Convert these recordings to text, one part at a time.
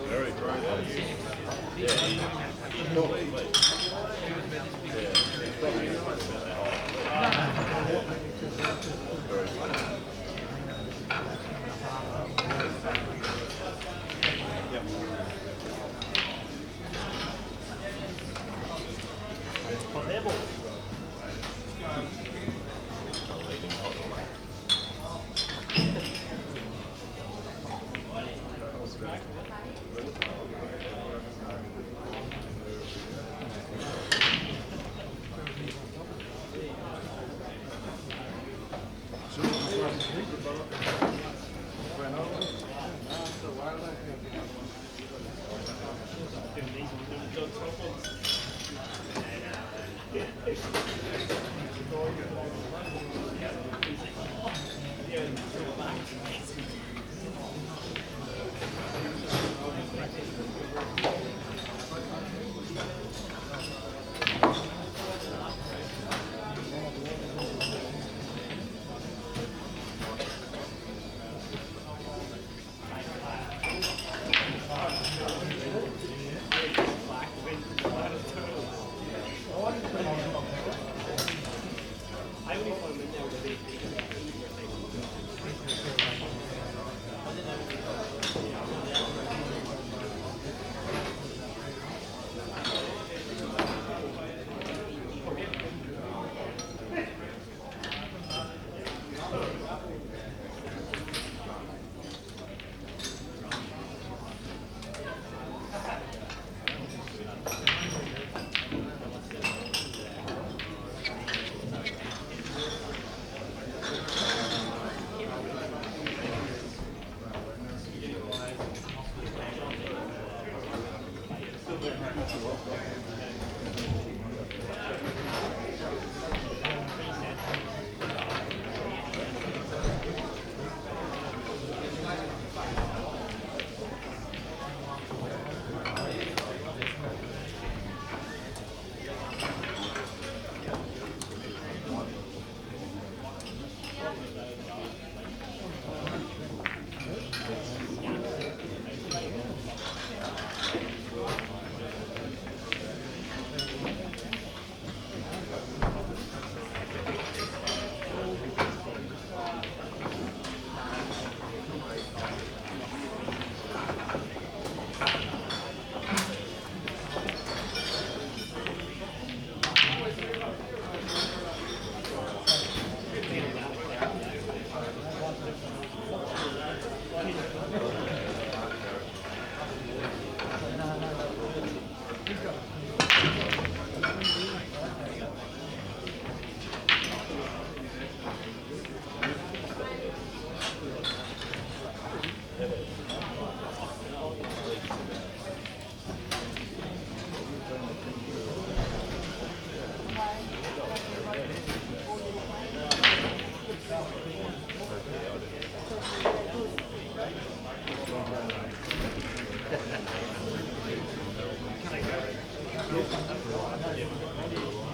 Very dry. Yeah, he's totally late. Yeah, he's probably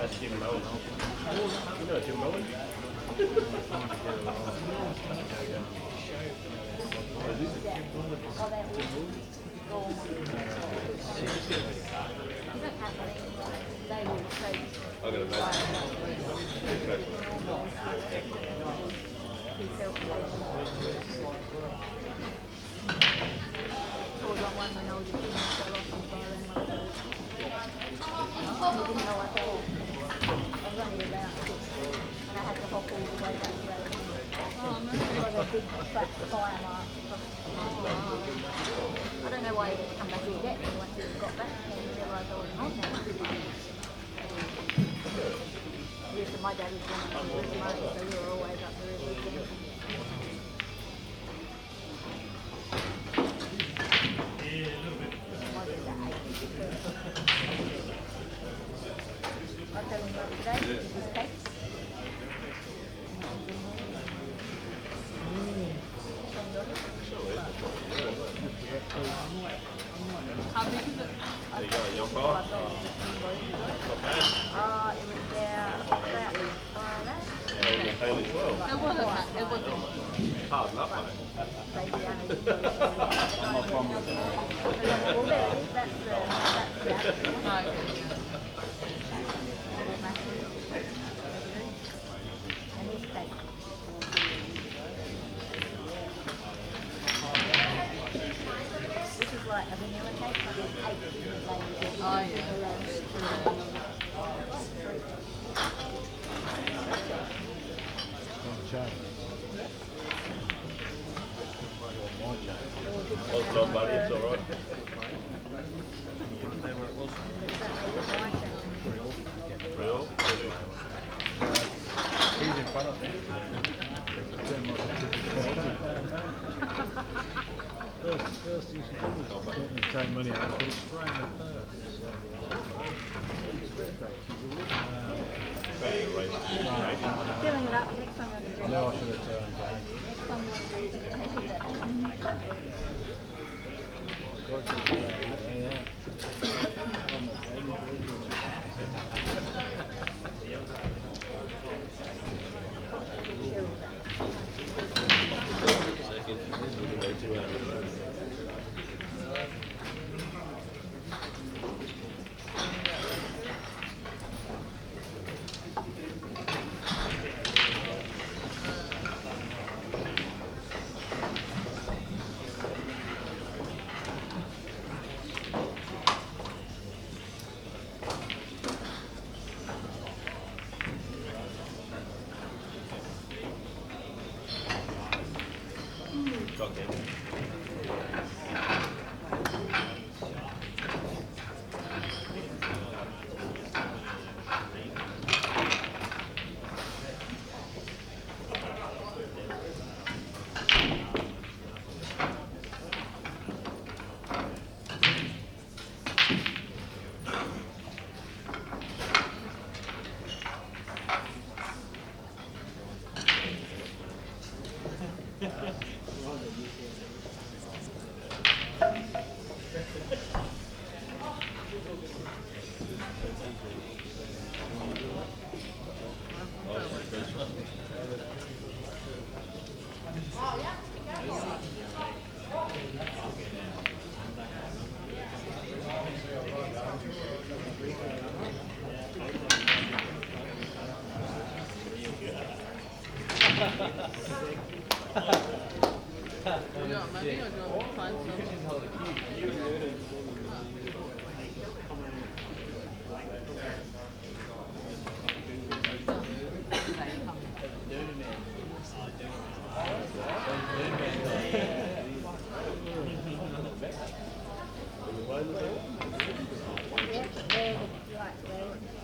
That's Jim Bowen. You know Jim Bowen? I got a I don't know why he didn't come back and get me once he got back and realised I wasn't on there. Usually my dad was going to the money, so we were always up there every weekend. I'll tell him about today, his cakes. How big is it? There you go, your car. Haley as well. It wasn't. It wasn't. Hard enough, mate. Baby Annie. I'm not from that's this is like a vanilla cake, but there's 8 different layers. Oh yeah. Well done, buddy. It's all right. Real? He's in front of me. First you should take money out, but it's spraying the Filling it up next time I'm No, I should have turned back. next time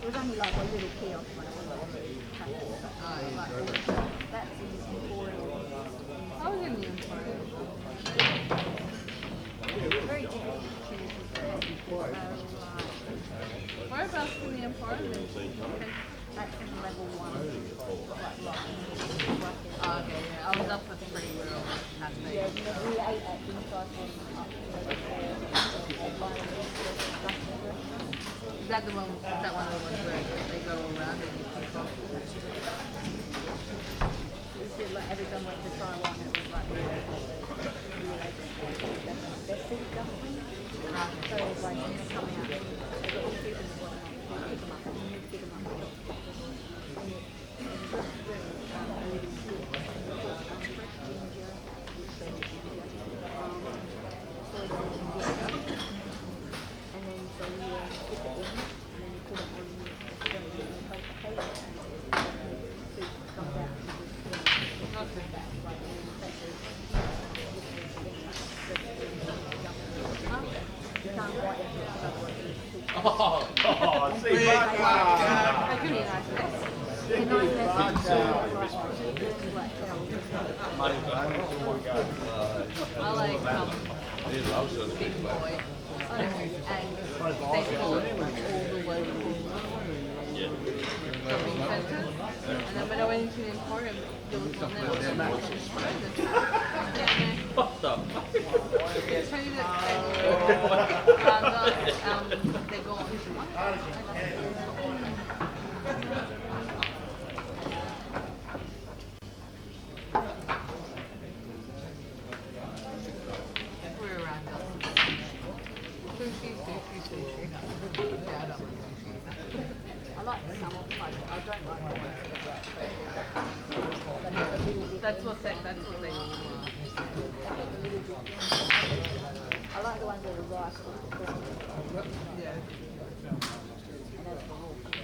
It was only like a little kiosk when I was that's in the Emporium. I was in the Emporium. Very difficult to choose. Whereabouts in the Emporium? That's in level 1. Okay, yeah. I was up for 3 real half day. Yeah, we ate at things like Is that the one? Is that one of the ones where they go around and you pick off? like every time I went to Taiwan, it was like their food dumpling. So it was like coming out. They got all food in the world. Pick them up and you pick them up. I like big boy. And they call it like all the local shopping centres. And then when I went into the Emporium, there was one there with What the? tell you that they go on. like some of them. I don't like the ones that are That's what they all are. I like the ones that are rice with the cream. Yeah. And that's the whole thing.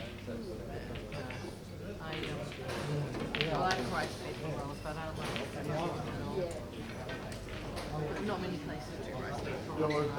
I like rice paper rolls, but I don't like it at all. Yeah. Not many places do rice paper rolls.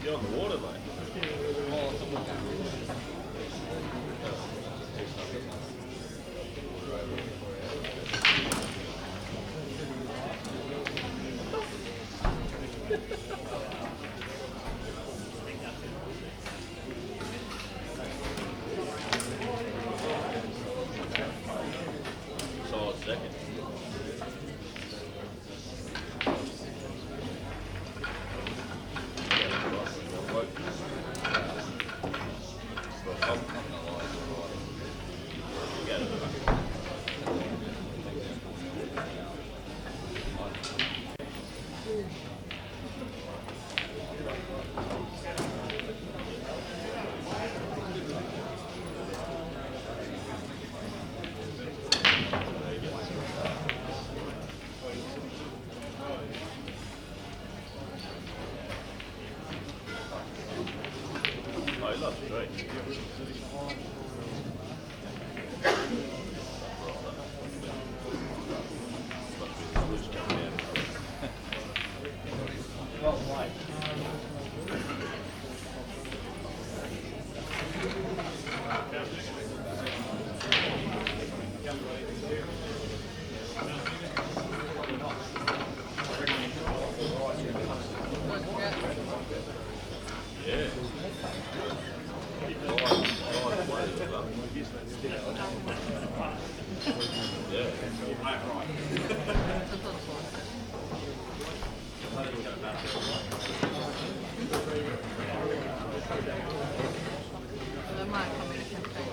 You're on the water, mate. Solid second. Oh, he loves great. Yeah. They might come in a campaign.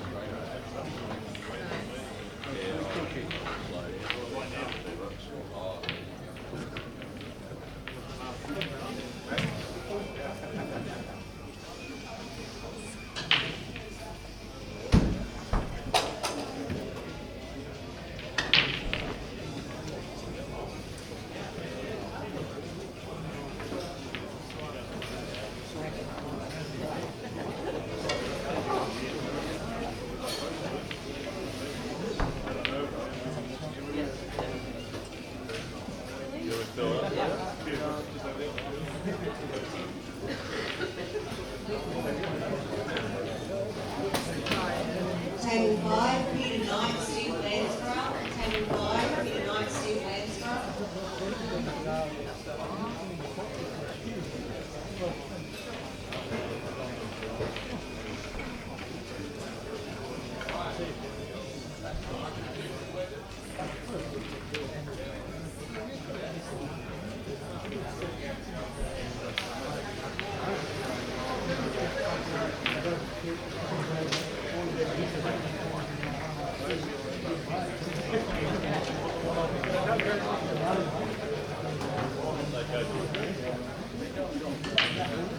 You ever fill up? Table 5, Peter Knight, Steve Lansborough. Table 5, Peter Knight, Steve Lansborough. Like,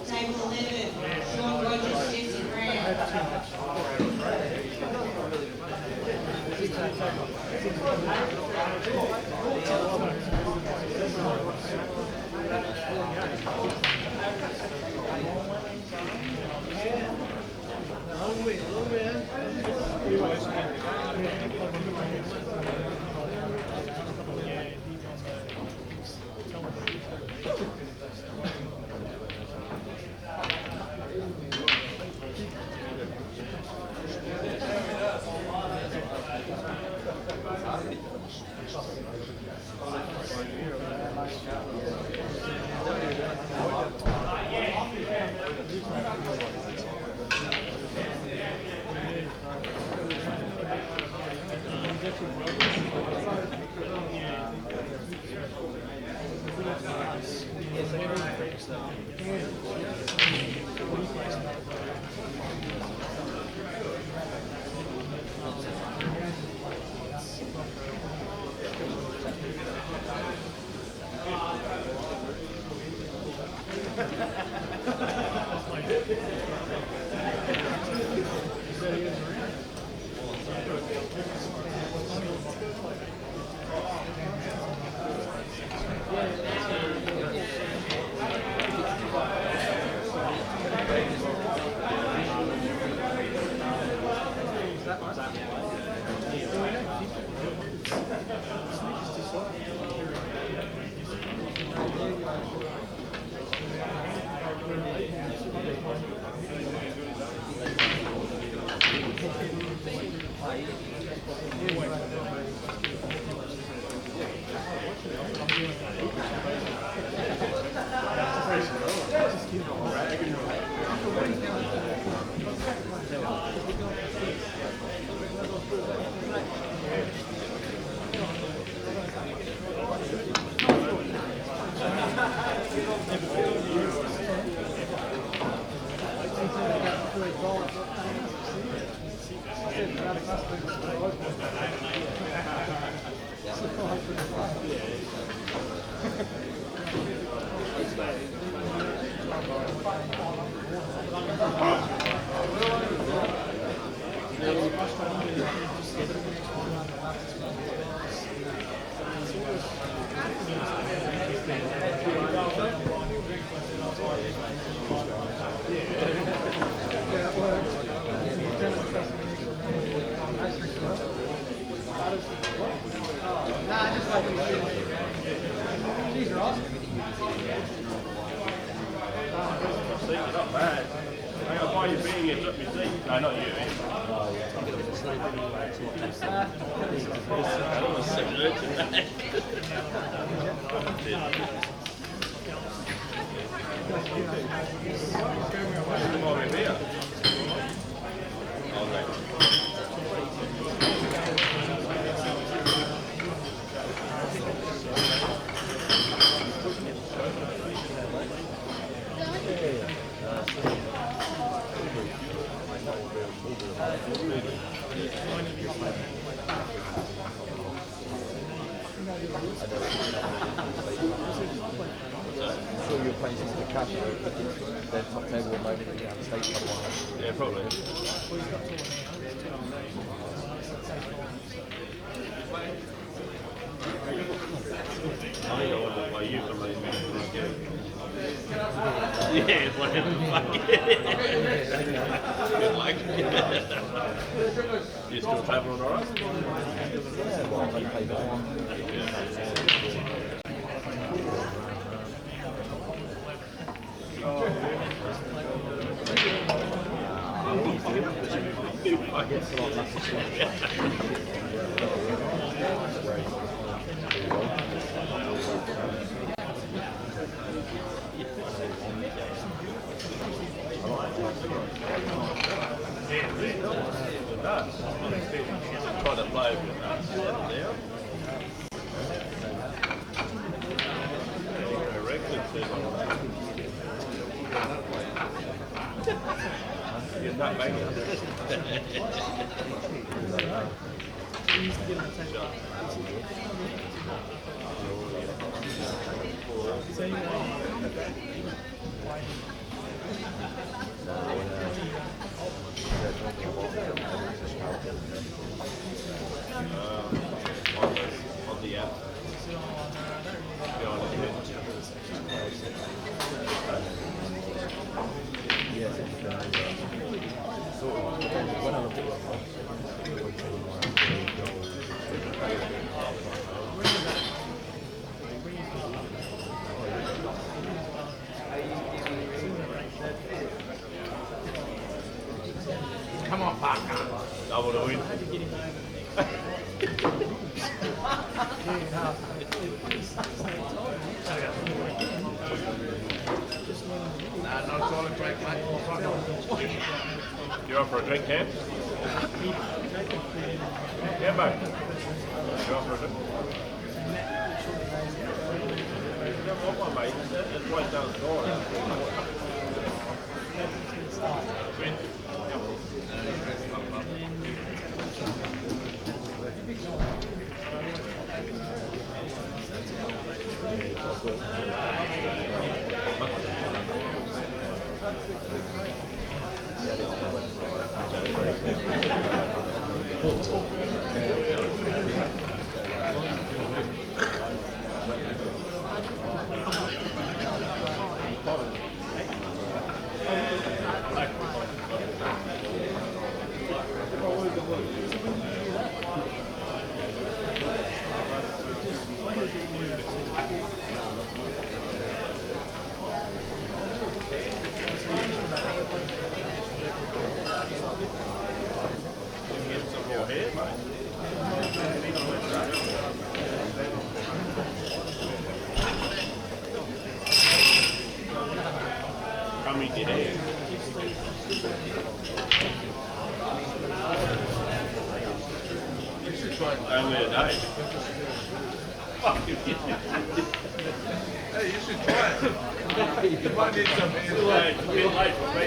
Table 11, Sean Rogers, Jesse Brown. Not bad. I gotta buy you being here, took me seat. No, not you. That was so good tonight. More in here. Oh, I'm sure you're playing into the cash, their top table will maybe get out of the state otherwise. Yeah, probably. I think I want to play you for me. Yeah, it's like good luck. You still travelling alright? Yeah, well, they play that. I guess a lot less. Trying to play with that. Down. Correctly, you're not banging. On the app. Go on the app. Yes, so when I look at Come on, Parker. Double the win. You're on for a drink, Cam? Yeah, mate. You're on for a drink? Come on, mate. It's right down the door. Only a day. Fuck you. Hey, you should try it. You might need some hands. It's a bit late for me,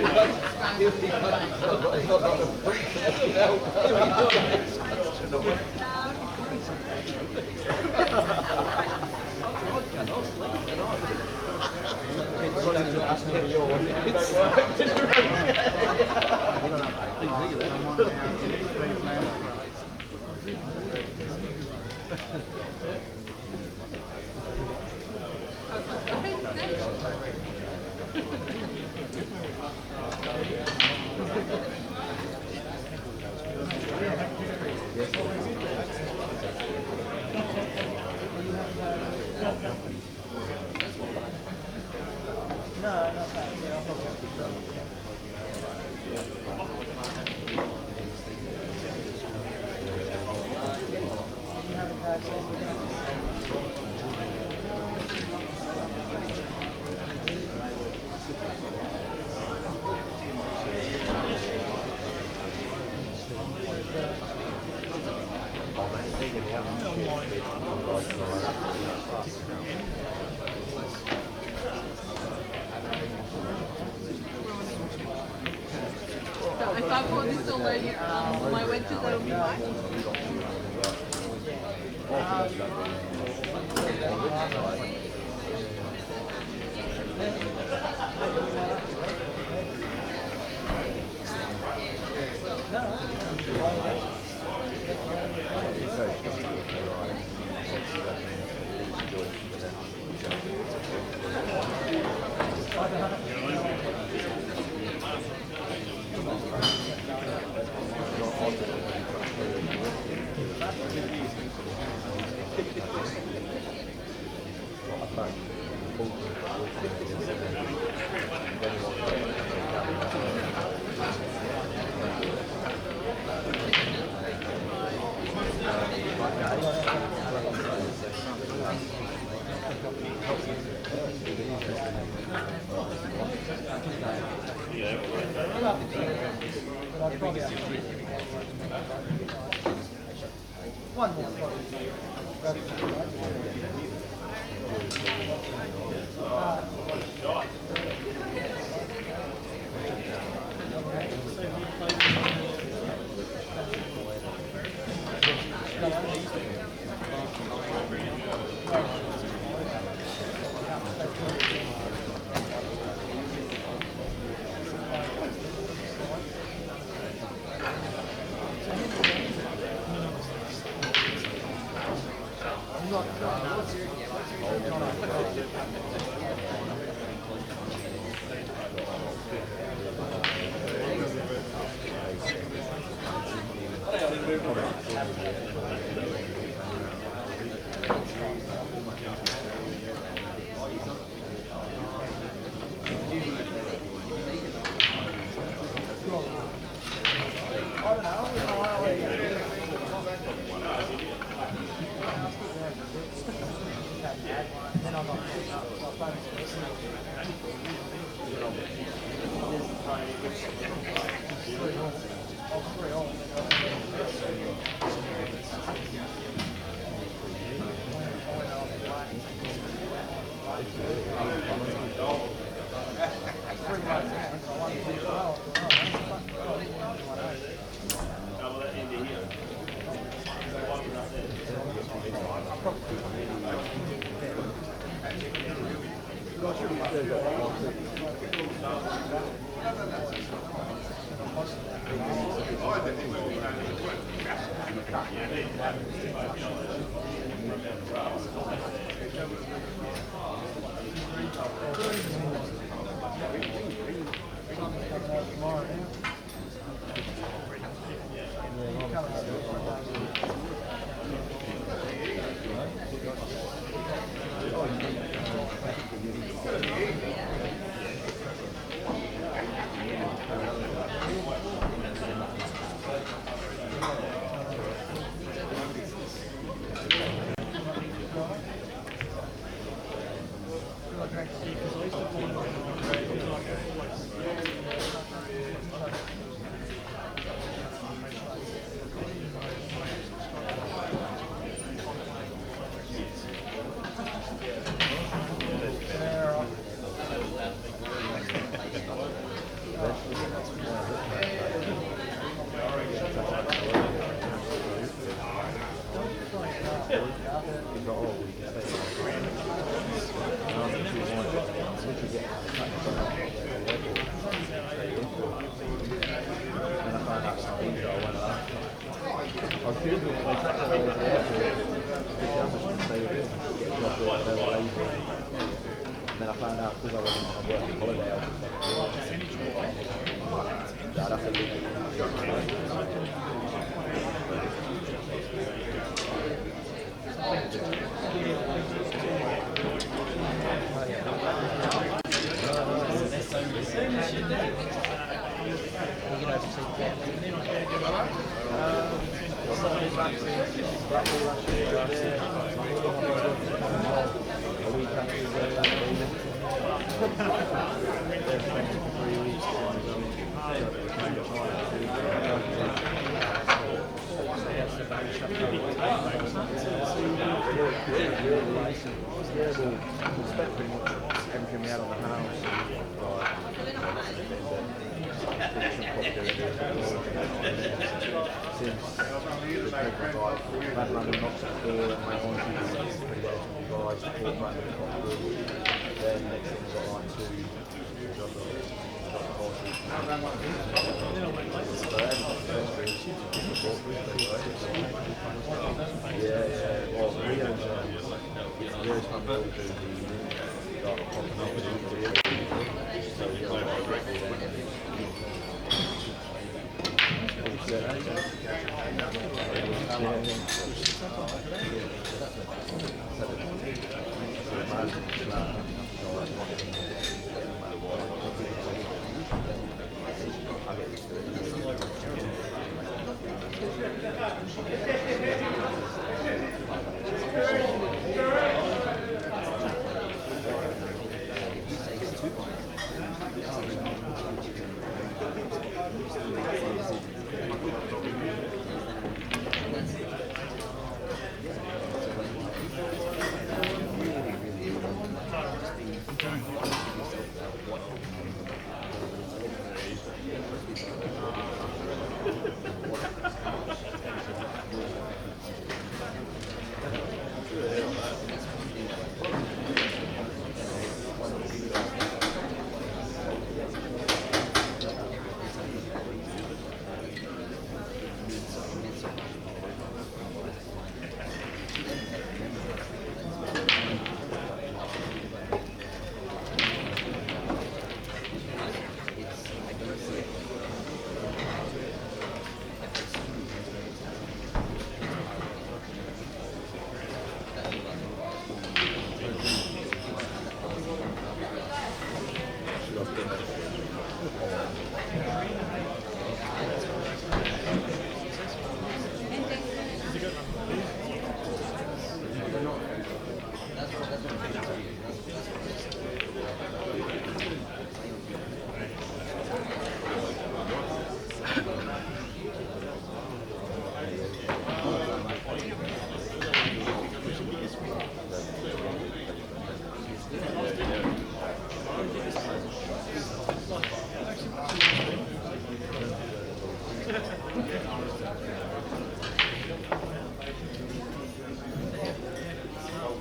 I thought for this already. My went to the back. Then I found out because I wasn't on a working holiday, I'd have to everything we had on the house. Brad London knocks at the door and went on to pretty well to you guys, before Brad London got good. Then next thing we got like two jobs on it. Yeah, well, Rio's fun to do the popping up with so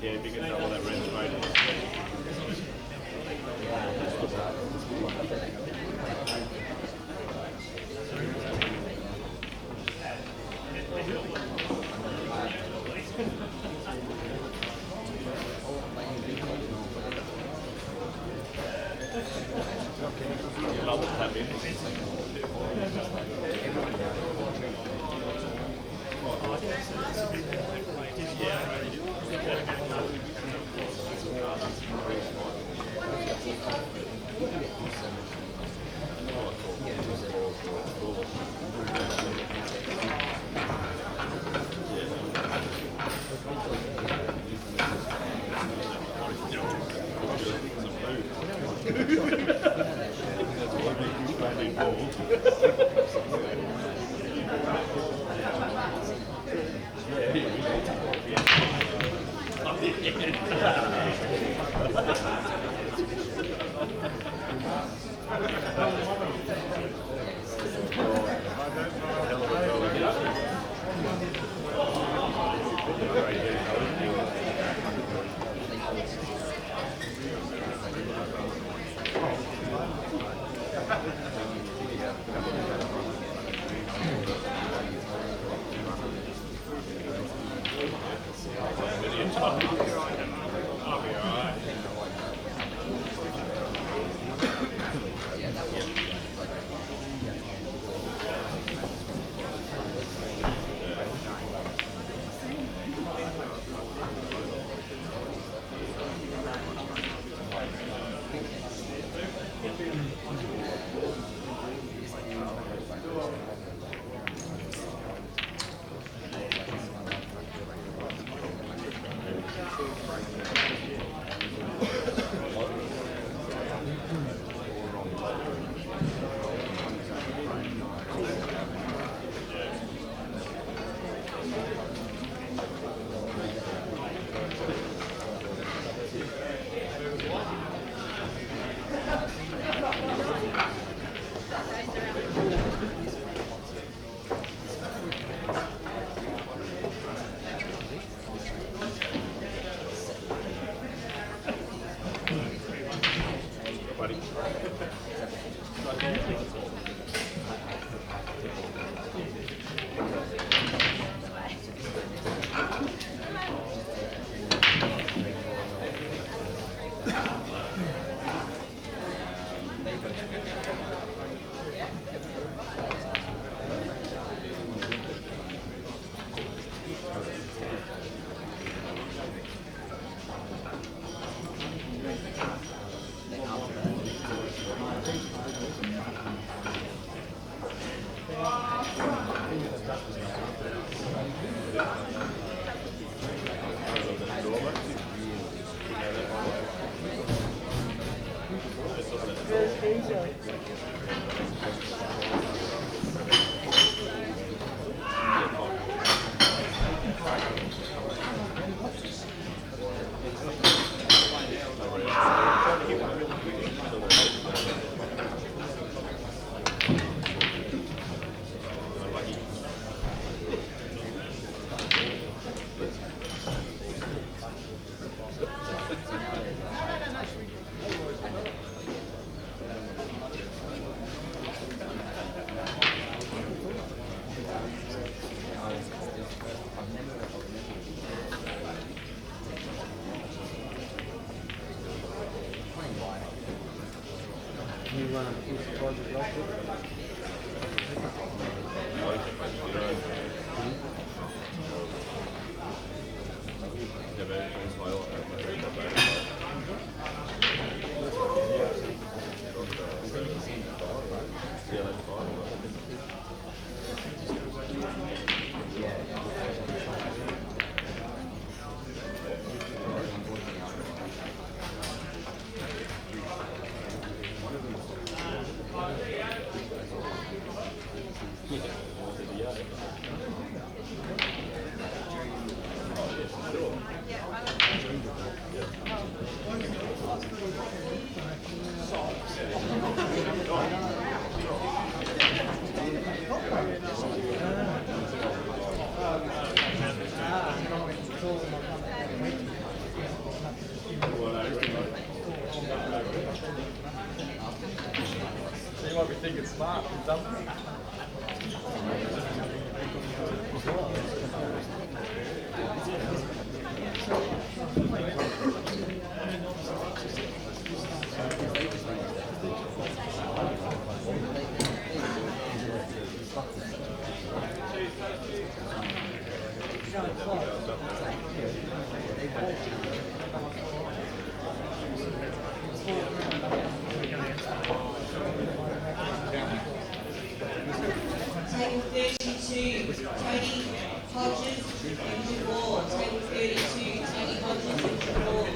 Yeah, if you can tell what that rent's rated. Love it, happy. You might be thinking smart from something. Table 32, Tony Hodges, Richard Ward. Table 32, Tony Hodges, Richard Ward.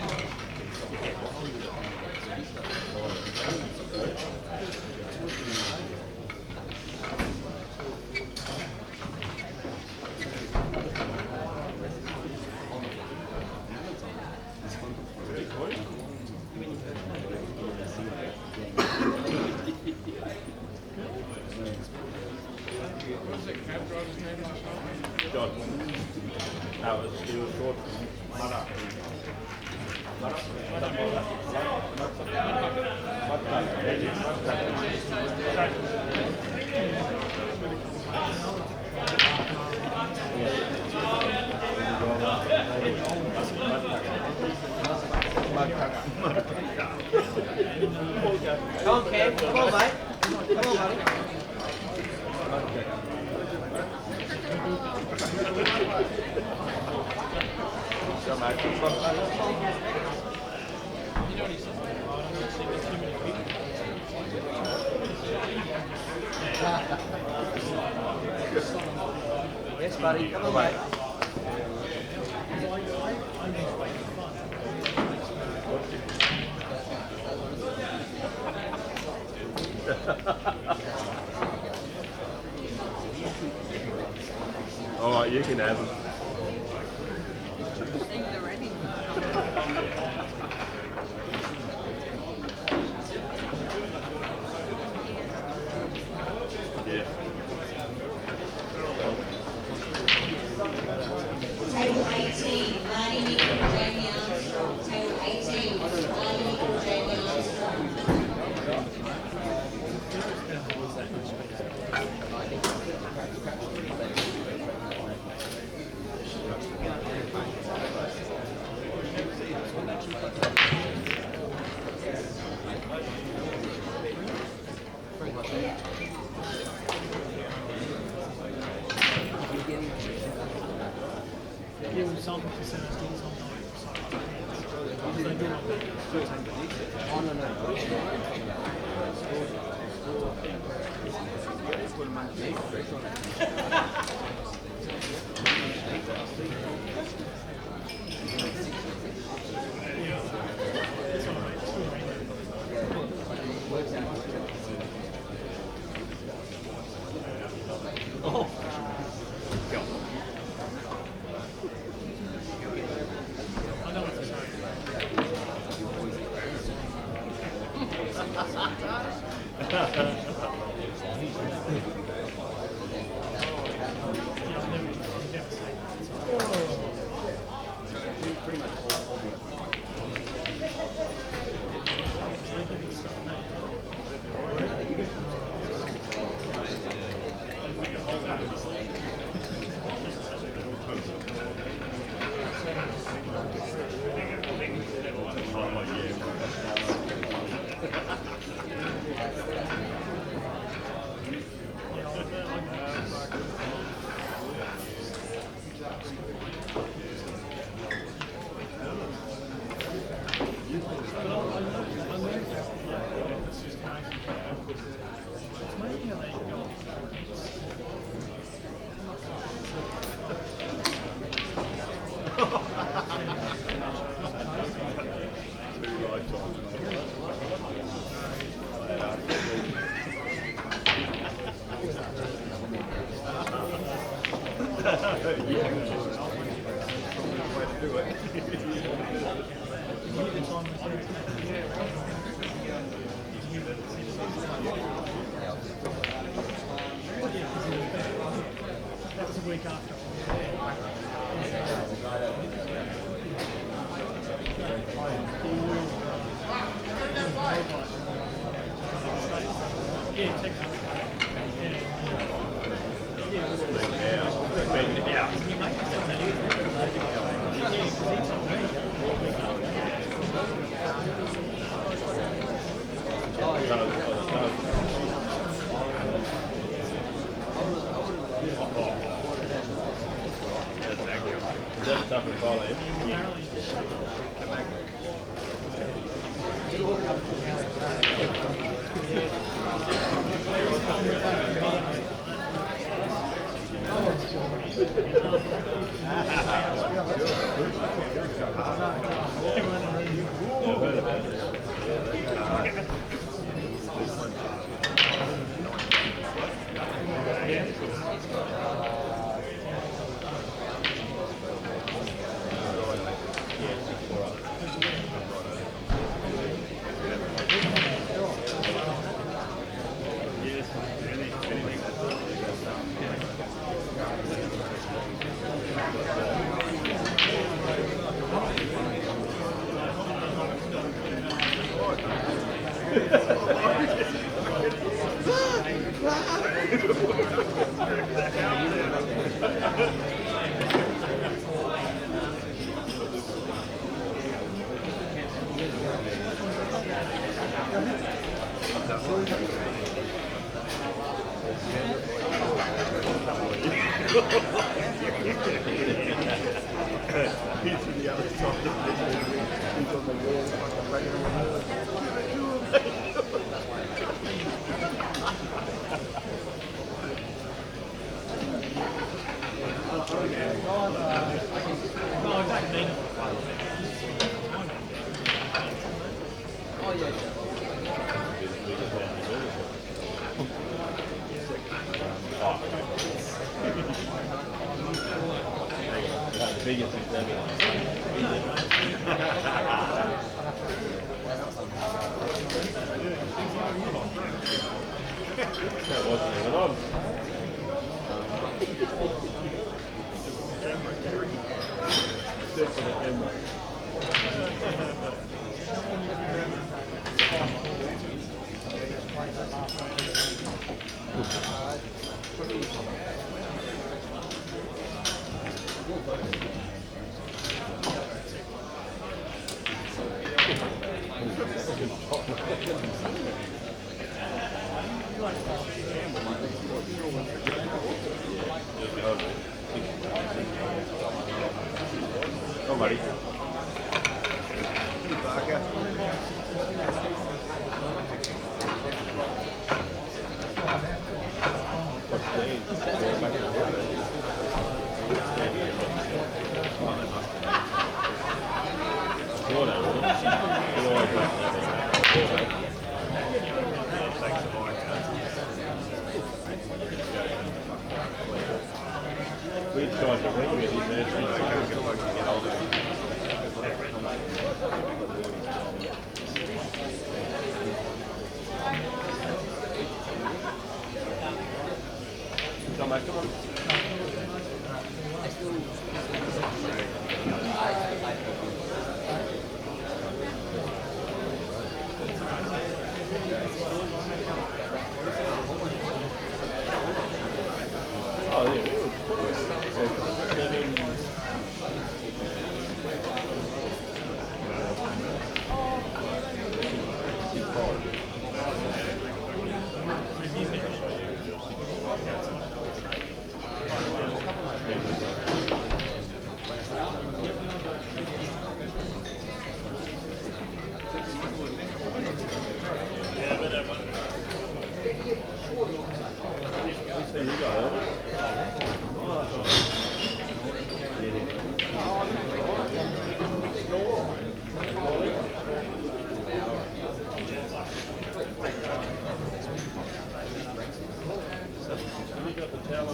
What's that cab driver's name last night? John. That was still short. Come on, Cam. Come on, mate. Come on, buddy. Yes, buddy. Come on, mate. All right, you can have them. Things are ready. Yeah. Table 18, Marty Nichol, Jamie Armstrong. Table 18, Marty Nichol, Jamie Armstrong. That was a week after. Yeah, technically. That's tough to follow. Biggest that wasn't even on. Come, buddy. Come on, come on. Oh, yeah. There you go. You got the towel.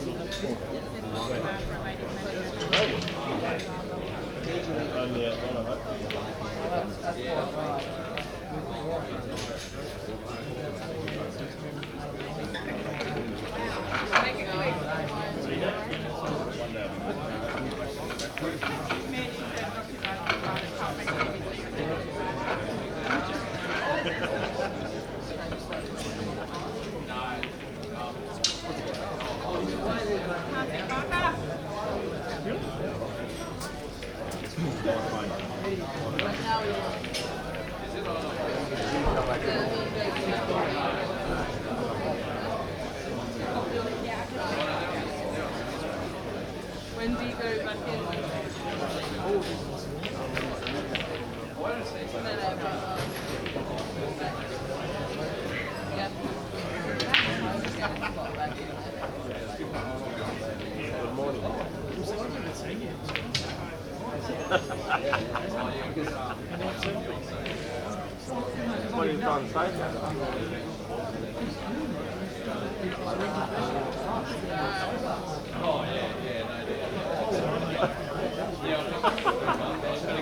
When do you go back in? No, but, yeah. Good morning. What are you trying to say?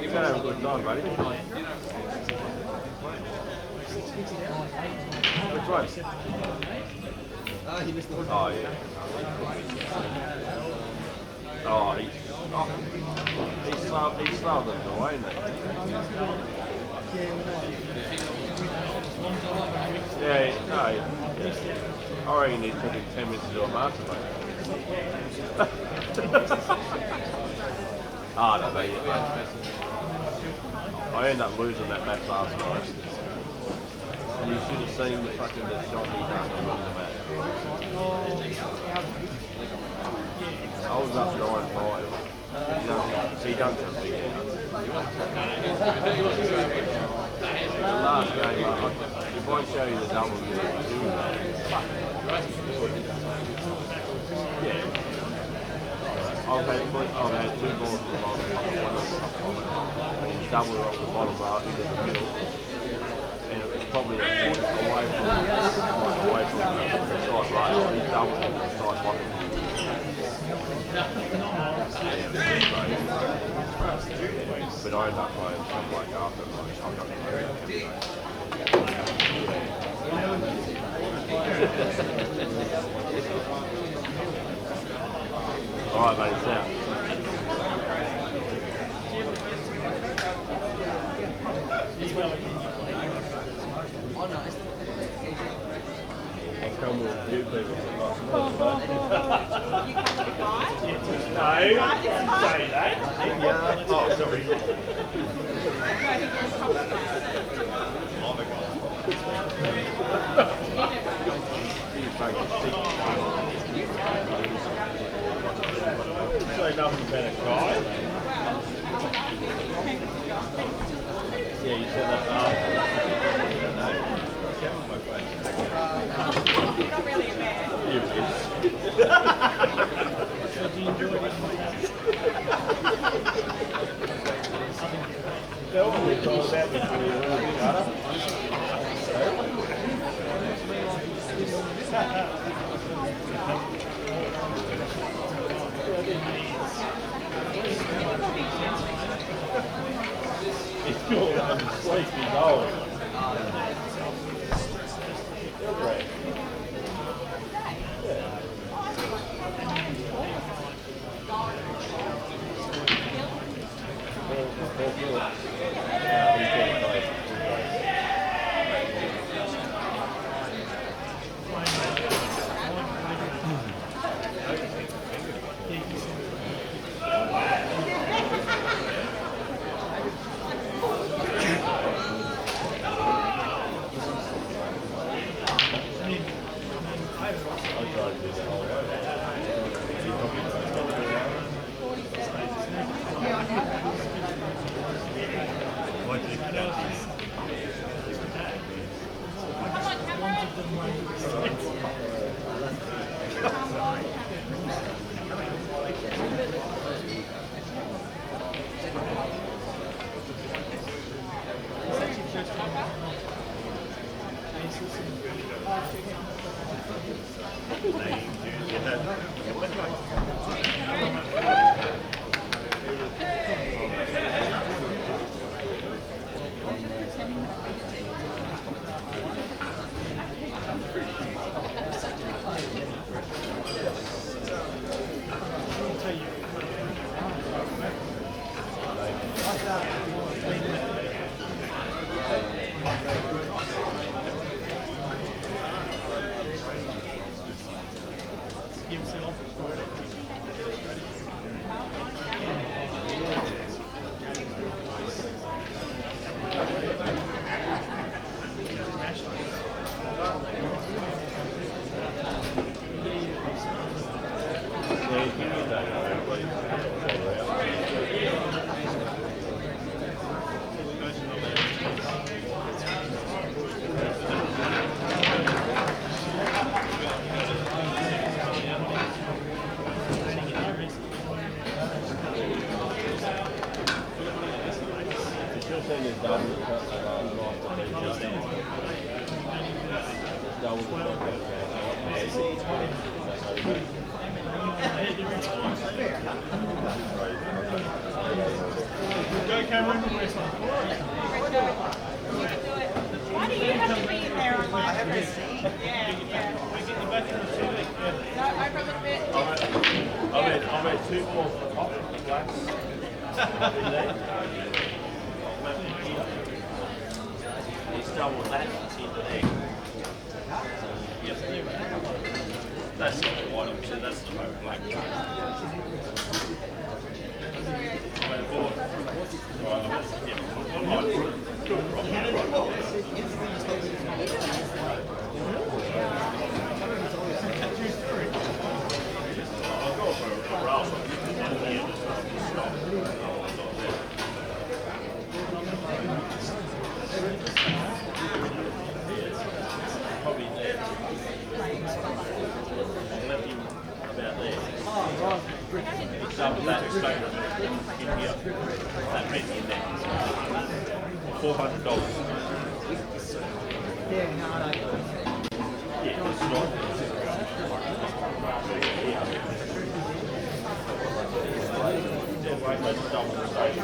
You're gonna have a good time, buddy. Which one? Oh, yeah. Oh, he's slower than the way, isn't he? Yeah, no, I reckon he took him 10 minutes to do a master, mate. I don't know. I ended up losing that match last night. And you should have seen the fucking shot he done to win the match. I was up 9-5. He done some big out. The last game, if I show you the double you do that. Yeah. I've had 2 balls at the bottom, and he's doubled off the bottom bar into the middle. And it was probably a foot away from the side right, he's doubled on the side bottom. But I end up playing something like after, like, I'm not going to alright, mate, it's out. I'll come with a few people. No, you didn't say that. Yeah. Oh, sorry. Say nothing about a guy. Yeah, you said that. You're not really a man. You Tell me it's all about me for you. He's going on to sleep, he's old. You're great. Go, Cameron. Why do you have to be in there on my seat? Yeah. No, over the bit. I'll make 2 more blacks. He's double that, it's in the egg. That's not the white option, that's the whole black. Probably there. Left him about there. It's double that straight in here. That red in there. $400. Yeah, it's not. Yeah, wait, let's double the straight.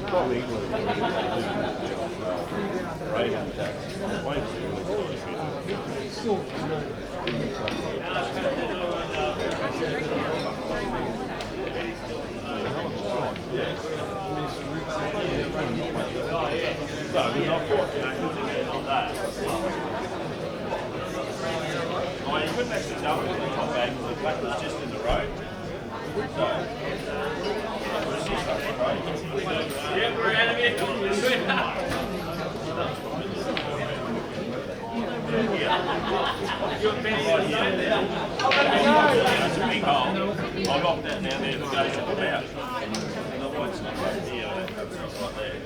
Probably England. Right. No, we're not fortunate on that. Oh, you couldn't actually double it in the top bag because the black was just in the road. So, yeah, we're out of here. It's a big hole. I locked that down there to go to the out. Otherwise, it's not right here. It's not there.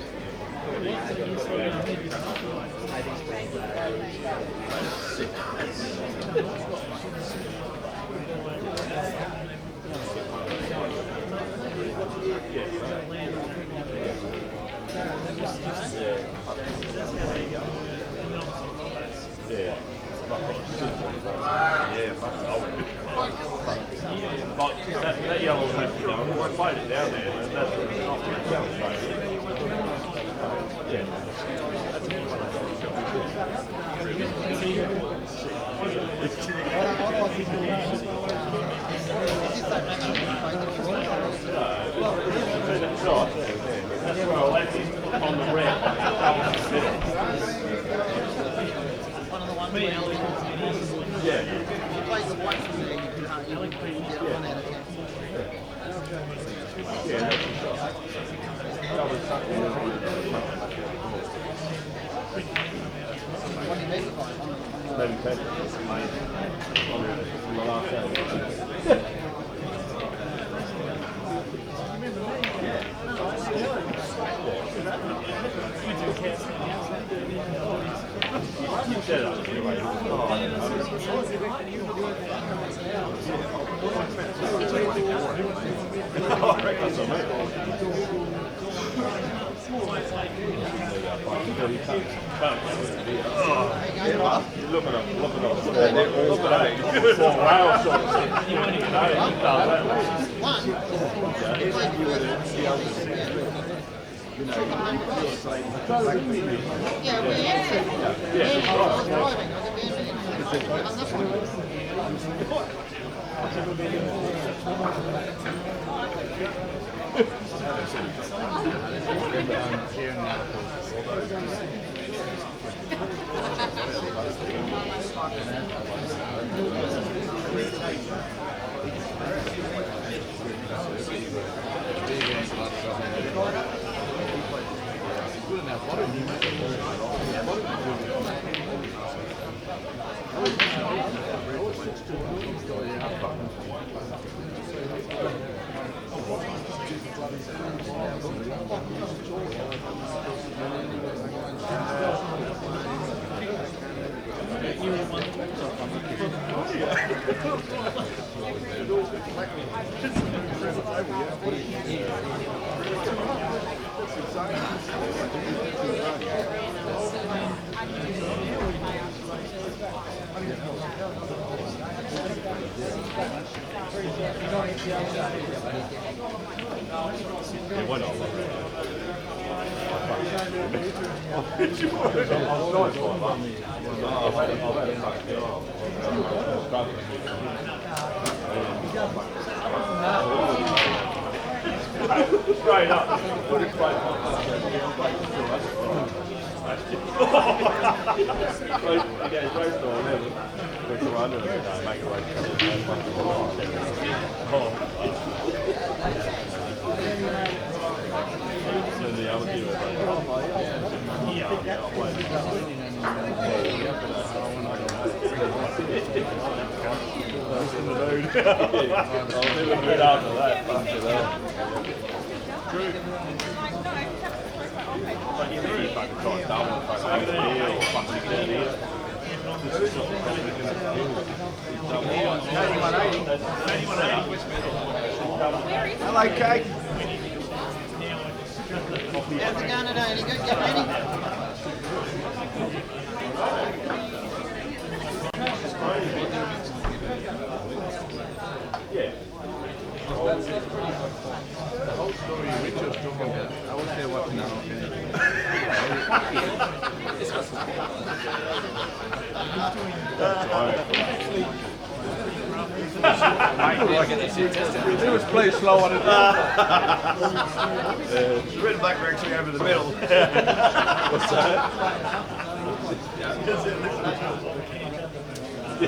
Yeah. Like that yellow one, I played it down there, and that's that's where I left it on the red. Yeah. Maybe 10 on the last day. You said it anyway. I reckon so, mate. Look at them. Look at that. Four rail shots. Straight up. Put it straight up. He gets raised to 11. But you're under it, make it race. So the other two are like, I'll never do it after that. True. Like you know, you fucking try and double the fucking here or fucking down here. Hello, Kate. How's it going today? You good? Get ready? Yeah. The whole story Richard was talking about, I was there watching that whole thing. It was play slow on it. The red and black were actually over the middle. What's that? So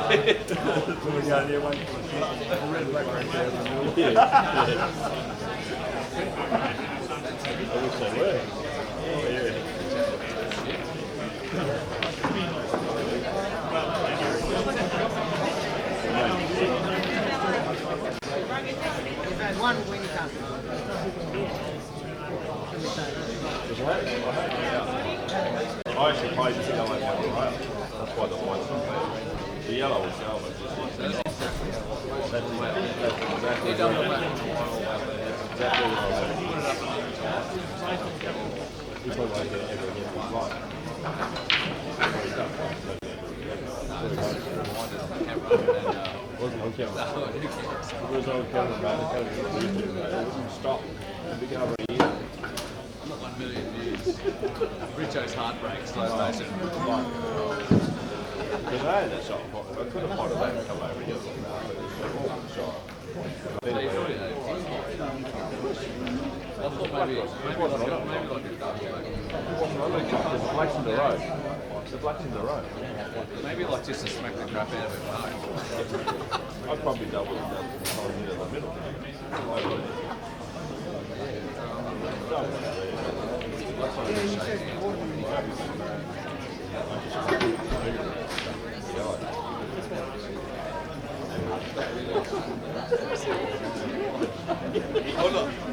we got here one. The red and black were actually over the middle. Yeah. I wish they were. Oh, yeah. We've had one win come. I actually played the yellow and the rail. That's why the white's not there. The yellow was yellow, but just that's exactly exactly what I said. You probably won't get everything right. Wasn't on camera. It was on camera, man. It wouldn't stop. We get over here. 1 million views. Richo's heartbreak, slow motion. Because I had that shot. I could have potted that and come over here. Shot. I thought maybe like a double. There's a black in the road. The black's in the road. Maybe like just to smack the crap out of it. No. I'd probably double it down in the middle.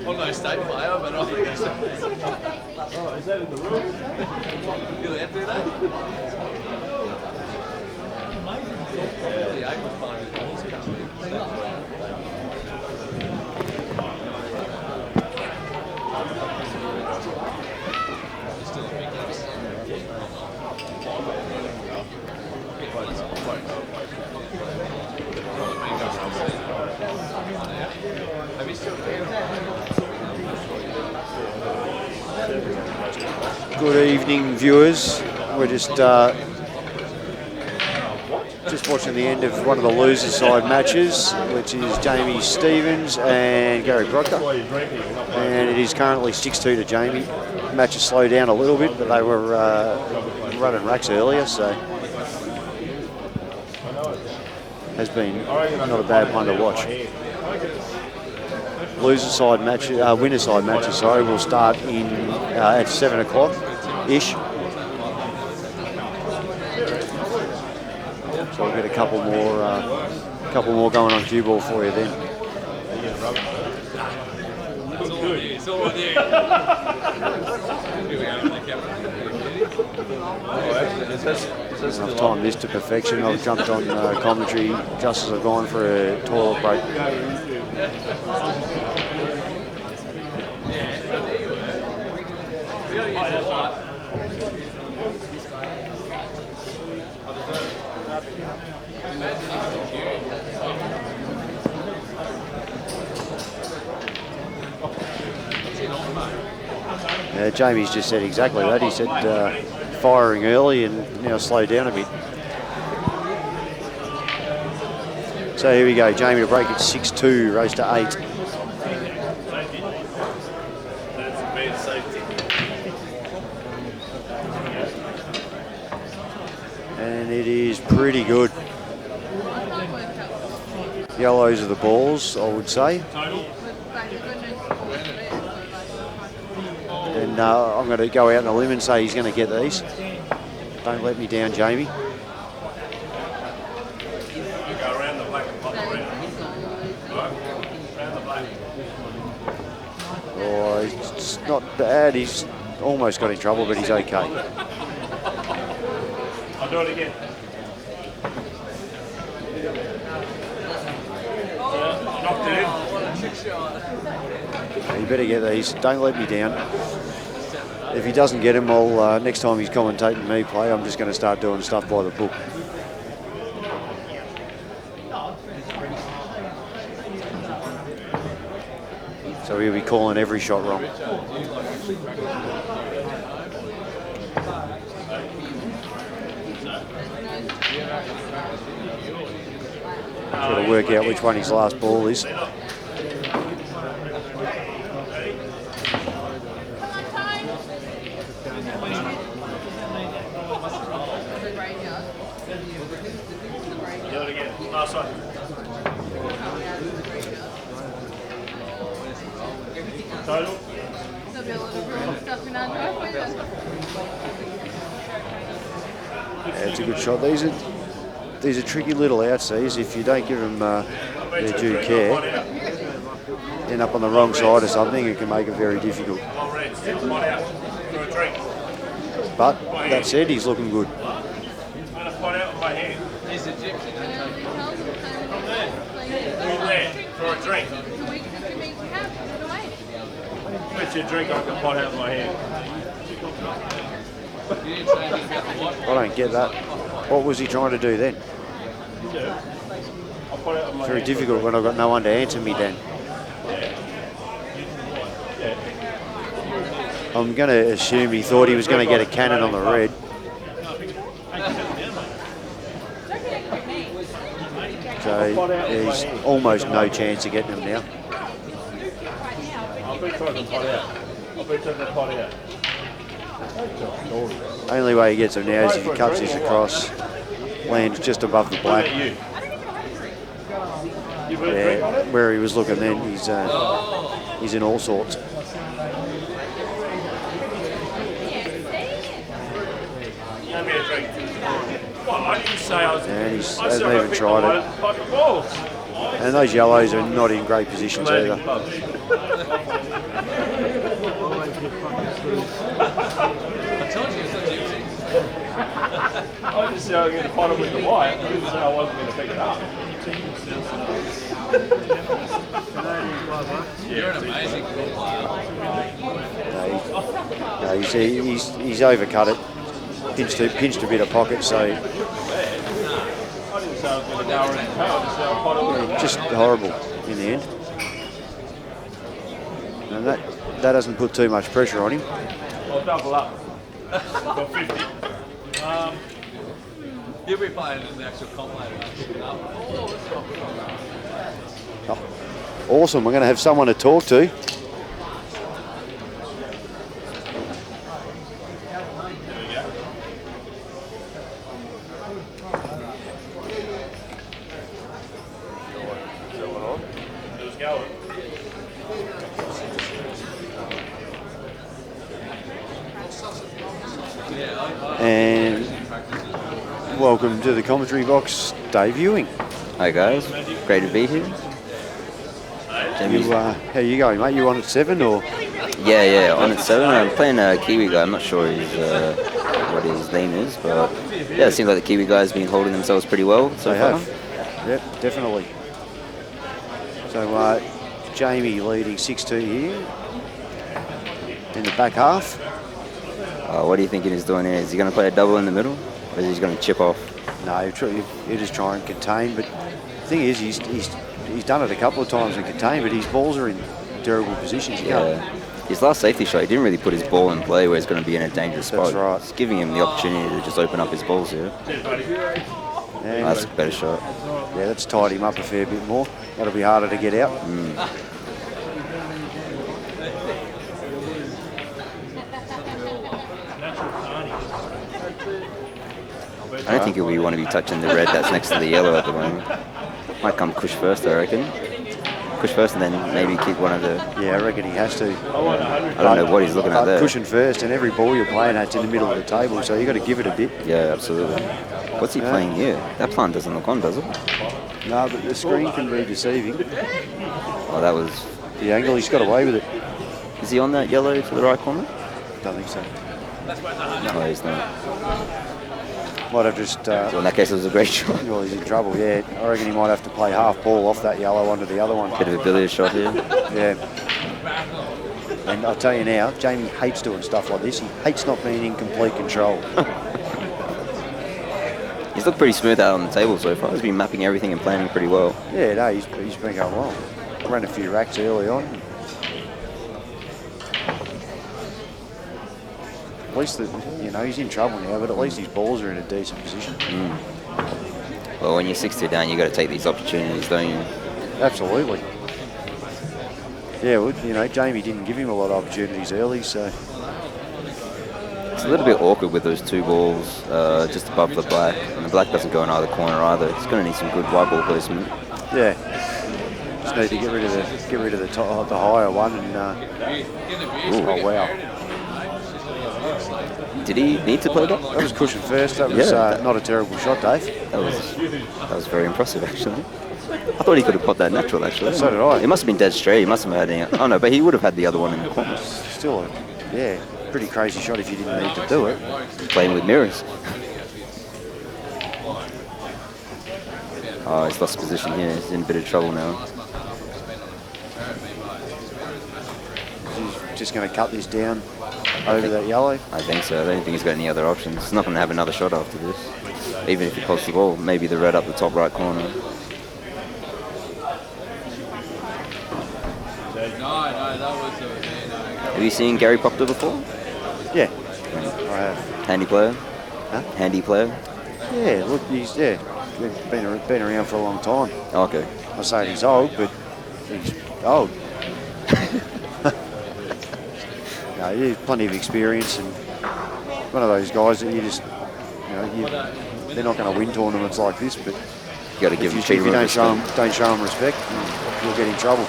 I'm no state player, but I think it's... Oh, is that in the room? You allowed to do that? The 8 was playing with balls coming. Good evening, viewers. We're just watching the end of one of the loser side matches, which is Jamie Stevens and Gary Proctor. And it is currently 6-2 to Jamie. The match has slowed down a little bit, but they were running racks earlier, so has been not a bad one to watch. Loser side match, winner side matches, sorry, will start in at 7 o'clock-ish. So we'll get a couple more going on cue ball for you then. It's all on you. I've timed this to perfection. I've jumped on commentary just as I've gone for a toilet break. Jamie's just said exactly that. He said firing early and now slow down a bit. So here we go, Jamie to break at 6-2, race to 8. And it is pretty good. Yellows are the balls, I would say. And I'm going to go out on a limb and say he's going to get these. Don't let me down, Jamie. Oh, it's not bad. He's almost got in trouble, but he's okay. I'll do it again. Knocked it in. You better get these. Don't let me down. If he doesn't get him, I'll next time he's commentating me play, I'm just going to start doing stuff by the book. So he'll be calling every shot wrong. Got to work out which one his last ball is. Do it again. Last one. Total. There'll be a lot of raw stuff in our driveway then. Yeah, it's a good shot. These are tricky little outs, these. If you don't give them their due care, end up on the wrong side or something, it can make it very difficult. But that said, he's looking good. For a drink. Let your drink, I can pot out of my hand. I don't get that. What was he trying to do then? It's very difficult when I've got no one to answer me then. I'm going to assume he thought he was going to get a cannon on the red. So there's almost no chance of getting him now. I'll be trying to pot out. Only way he gets him now is if he cuts this across, lands just above the black. Yeah, where he was looking then, he's in all sorts. And he hasn't even tried it. And those yellows are not in great positions either. I just said I was going to pot it with the white. I didn't say I wasn't going to pick it up. You're an amazing player. He's overcut it. Pinched a bit of pocket, so just horrible in the end. And that doesn't put too much pressure on him. I'll double up. For 50. You'll be playing in the actual comp later. Oh, awesome. We're going to have someone to talk to. Who's going? And welcome to the commentary box, Dave Ewing. Hi guys, great to be here. How you going, mate? You on at 7 or? Yeah, on at 7. I'm playing a Kiwi guy. I'm not sure what his name is, but yeah, it seems like the Kiwi guys have been holding themselves pretty well so They far. have. Yep, definitely. So Jamie leading 6-2 here in the back half. What do you think he's doing here? Is he going to play a double in the middle, or is he going to chip off? No, he just try and contain. But the thing is, he's done it a couple of times and contain, but his balls are in terrible positions. His last safety shot, he didn't really put his ball in play where he's going to be in a dangerous spot. That's right. It's giving him the opportunity to just open up his balls here. That's a better shot. Yeah, that's tied him up a fair bit more. That'll be harder to get out. I don't think he'll want to be touching the red that's next to the yellow at the moment. Might come Kush first, I reckon. Kush first and then maybe keep one of the... Yeah, I reckon he has to. I don't know what he's looking at there. Cushion first, and every ball you're playing at's in the middle of the table, so you've got to give it a bit. Yeah, absolutely. What's he playing here? That plant doesn't look on, does it? No, but the screen can be deceiving. Oh, that was... The angle, he's got away with it. Is he on that yellow to the right corner? Don't think so. No, he's not. Might have just... So in that case, it was a great shot. Well, he's in trouble, yeah. I reckon he might have to play half ball off that yellow onto the other one. Bit of a billiard shot here. Yeah. And I'll tell you now, Jamie hates doing stuff like this. He hates not being in complete control. He's looked pretty smooth out on the table so far. He's been mapping everything and planning pretty well. Yeah, no, he's been going well. Ran a few racks early on. At least, he's in trouble now, but at least his balls are in a decent position. Well, when you're 6-2 down, you've got to take these opportunities, don't you? Absolutely. Yeah, well, Jamie didn't give him a lot of opportunities early, so... It's a little bit awkward with those two balls just above the black, and the black doesn't go in either corner either. It's going to need some good white ball placement. Yeah. Just need to get rid of the higher one and... oh, wow. Did he need to play that? That was cushion first. That was not a terrible shot, Dave. That was very impressive, actually. I thought he could have popped that natural, actually. So did I. It must have been dead straight. He must have had any... Oh, no, but he would have had the other one in the corner. Still, pretty crazy shot if you didn't need to do it. Playing with mirrors. Oh, he's lost position here. He's in a bit of trouble now. He's just going to cut this down over that yellow. I think so. I don't think he's got any other options. He's not going to have another shot after this. Even if he pops the ball, maybe the red up the top right corner. Have you seen Gary Proctor before? Yeah, I have. Handy player? Huh? Handy player? Yeah, look, he's been around for a long time. Oh, okay. I say he's old, but he's old. No, he has plenty of experience and one of those guys that you just, they're not going to win tournaments like this, but you got to give him if you don't show him respect, you'll get in trouble.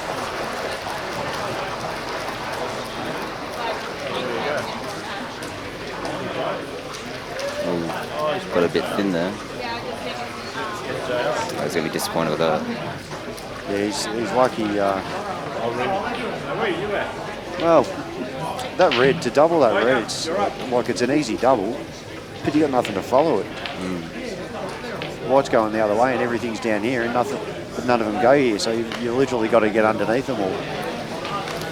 Got a bit thin there. I was going to be disappointed with that. Yeah, he's lucky. Well, that red, to double that red, it's like it's an easy double, but you got nothing to follow it. White's going the other way and everything's down here and none of them go here, so you literally got to get underneath them all.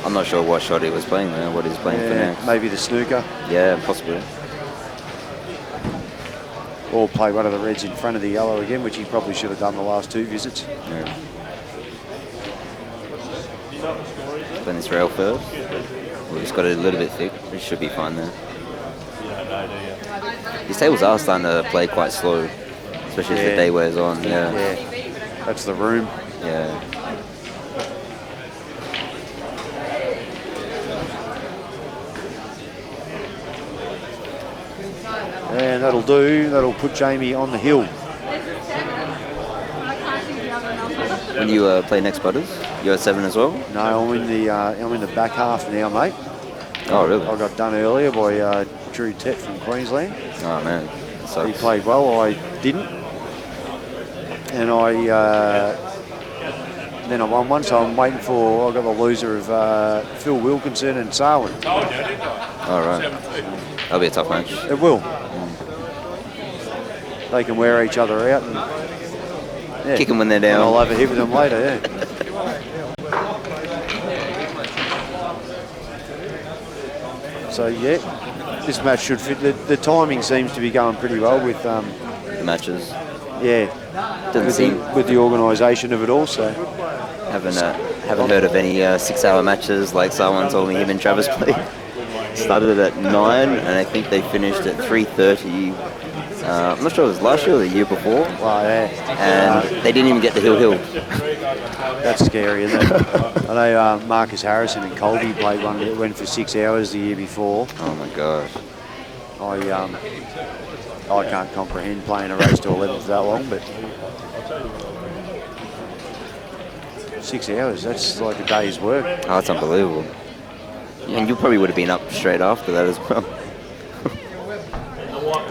I'm not sure what shot he was playing there, what he's playing for next. Maybe the snooker. Yeah, possibly. Or play one of the reds in front of the yellow again, which he probably should have done the last two visits. Yeah. Playing this rail first. Well, he's got it a little bit thick. It should be fine there. day, do you? These tables are starting to play quite slow, especially as the day wears on. Yeah. That's the room. Yeah. And that'll do. That'll put Jamie on the hill. When you play next, Butters, you're at 7 as well? No, I'm in the back half now, mate. Oh, really? I got done earlier by Drew Tett from Queensland. Oh, man. So he played well. I didn't, and then I won one. So I'm waiting for. I got the loser of Phil Wilkinson and Sarwin. All right. That'll be a tough match. It will. They can wear each other out and kick them when they're down. And I'll have a hit with them later. Yeah. So yeah, this match should fit. The timing seems to be going pretty well with the matches. Yeah, with the organisation of it also. Haven't heard of any 6-hour matches like someone told me him and Travis played. Started at 9 and I think they finished at 3:30. I'm not sure if it was last year or the year before. Well, yeah. And they didn't even get the hill. That's scary, isn't it? I know Marcus Harrison and Colby played one that went for 6 hours the year before. Oh my gosh. I can't comprehend playing a race to 11 for that long, but 6 hours, that's like a day's work. Oh, that's unbelievable. And you probably would have been up straight after that as well.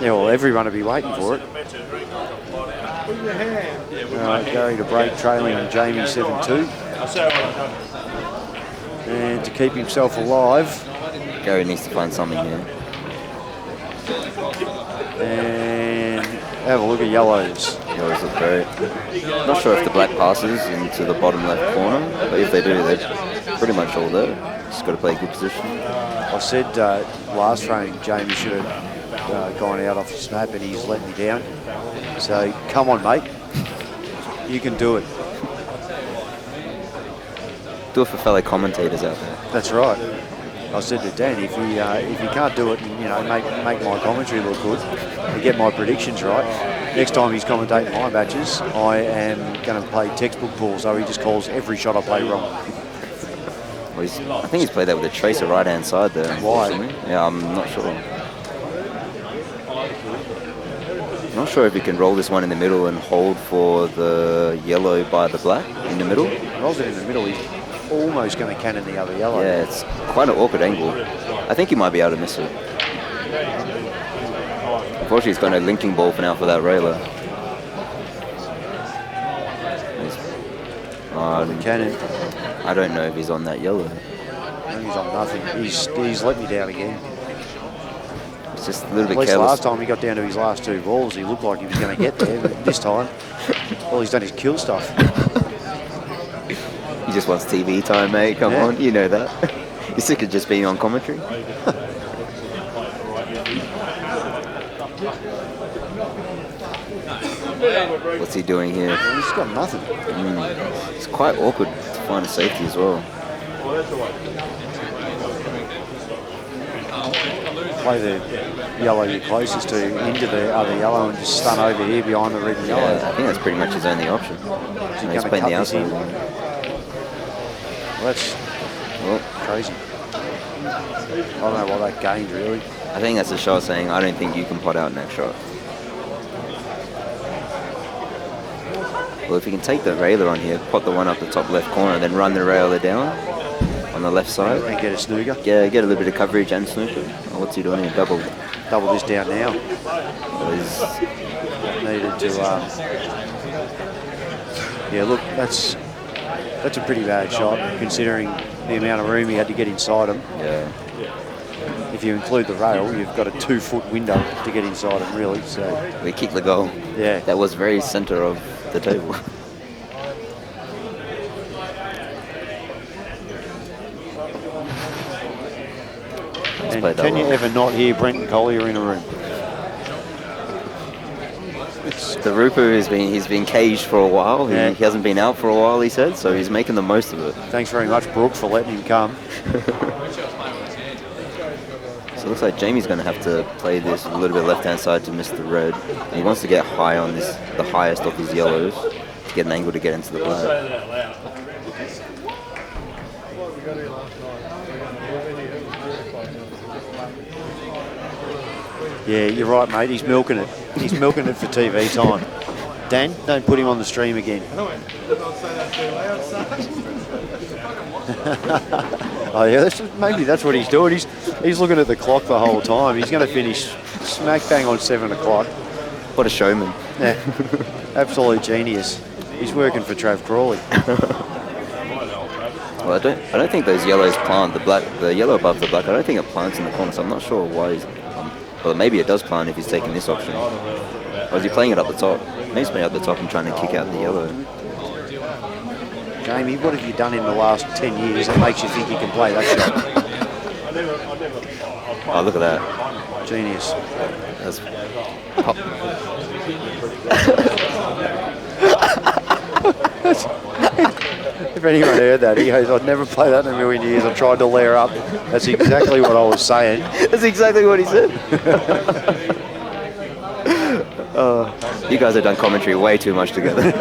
Yeah, well, everyone will be waiting for it. Gary to break, trailing Jamie 7-2. And to keep himself alive. Gary needs to find something here. And have a look at yellows. Yellows look great. Not sure if the black passes into the bottom left corner, but if they do, they're pretty much all there. Just got to play a good position. I said last frame Jamie should have gone out off the snap and he's let me down. So come on, mate. You can do it. Do it for fellow commentators out there. That's right. I said to Dan, if you can't do it and make my commentary look good and get my predictions right, next time he's commentating my matches, I am going to play textbook ball, so he just calls every shot I play wrong. Well, I think he's played that with a tracer right hand side there. Why? Yeah, I'm not sure. I'm not sure if he can roll this one in the middle and hold for the yellow by the black in the middle. Rolls it in the middle, he's almost going to cannon the other yellow. Yeah, it's quite an awkward angle. I think he might be able to miss it. Unfortunately, he's got no linking ball for now for that railer. Cannon. I don't know if he's on that yellow. I think he's on nothing. He's let me down again. It's just a little bit careless. careless. Last time he got down to his last 2 balls, he looked like he was going to get there, but this time, all he's done is kill stuff. He just wants TV time, mate. Come on, you know that. You're sick of just being on commentary. What's he doing here? He's got nothing. It's quite awkward to find a safety as well. Play the yellow you're closest to into the other yellow and just stun over here behind the red and yellow. Yeah, I think that's pretty much his only option. He's playing the outside. Well, that's crazy. I don't know what that gained, really. I think that's a shot saying, I don't think you can pot out next shot. Well, if you can take the railer on here, pot the one up the top left corner, then run the railer down on the left side. And get a snooker. Yeah, get a little bit of coverage and snooker. Oh, what's he doing here? Double this down now. Well, he's needed to... yeah, look, that's a pretty bad shot, considering the amount of room he had to get inside him. Yeah. If you include the rail, you've got a 2-foot window to get inside him, really. So we kicked the goal. Yeah. That was very centre of the table. And can you ever not hear Brenton Collier in a room? The Rupu he's been caged for a while. He hasn't been out for a while, he said, so he's making the most of it. Thanks very much, Brooke, for letting him come. So it looks like Jamie's going to have to play this a little bit left-hand side to miss the red. And he wants to get high on this, the highest of his yellows, to get an angle to get into the black. Yeah, you're right, mate. He's milking it. He's milking it for TV time. Dan, don't put him on the stream again. Oh yeah, maybe that's what he's doing. He's looking at the clock the whole time. He's going to finish smack bang on 7 o'clock. What a showman. Yeah, absolute genius. He's working for Trav Crawley. Well, I don't think those yellows plant. The yellow above the black, I don't think it plants in the corner, so I'm not sure why he's... well, maybe it does plant if he's taking this option. Or is he playing it up the top? Maybe he's playing up the top and trying to kick out the yellow. Jamie, what have you done in the last 10 years that makes you think you can play that shot? Oh, look at that. Genius. That's pop. If anyone heard that, he goes, I'd never play that in a million years. I tried to layer up. That's exactly what I was saying. That's exactly what he said. You guys have done commentary way too much together.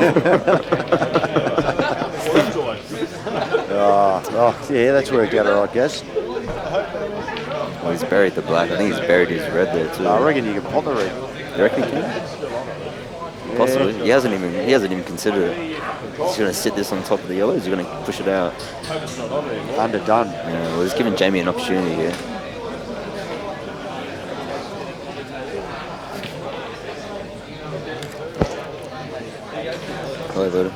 Oh, yeah, that's worked out all right, guess. Well, he's buried the black. I think he's buried his red there too. I reckon you can pot the red. You reckon he can? Yeah. Possibly. He hasn't even considered it. He's going to sit this on top of the yellow. He's going to push it out. Underdone. Yeah. Well, he's giving Jamie an opportunity here. Clever.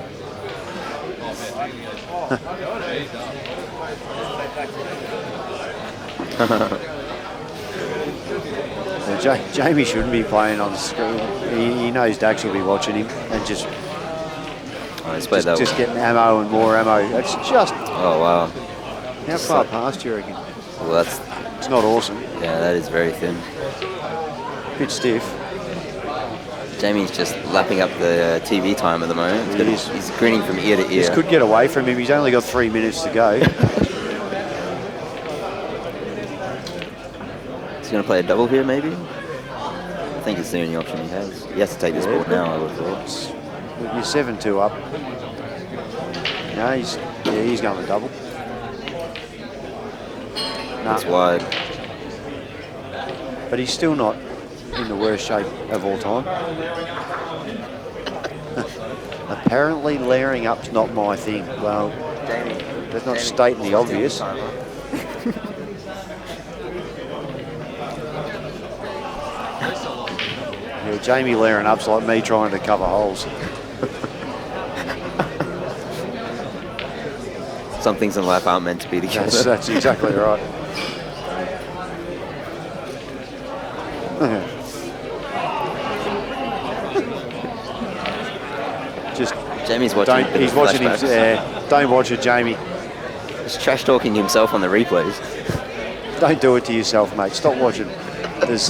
Jamie shouldn't be playing on the screen. He knows Dax will be watching him and just getting ammo and more ammo. It's just... oh, wow. How far past do you reckon? Well, it's not awesome. Yeah, that is very thin. Bit stiff. Jamie's just lapping up the TV time at the moment. He's grinning from ear to ear. This could get away from him. He's only got 3 minutes to go. He's going to play a double here, maybe? I think it's the only option he has. He has to take this ball now, I would have thought. You're 7-2 up. No, he's going to double. That's wide. But he's still not in the worst shape of all time. Apparently layering up's not my thing. Well, that's not stating the obvious. Yeah, Jamie layering up's like me trying to cover holes. Some things in life aren't meant to be together. That's exactly right. Just Jamie's watching. He's watching him. Don't watch it, Jamie. He's trash talking himself on the replays. Don't do it to yourself, mate. Stop watching. There's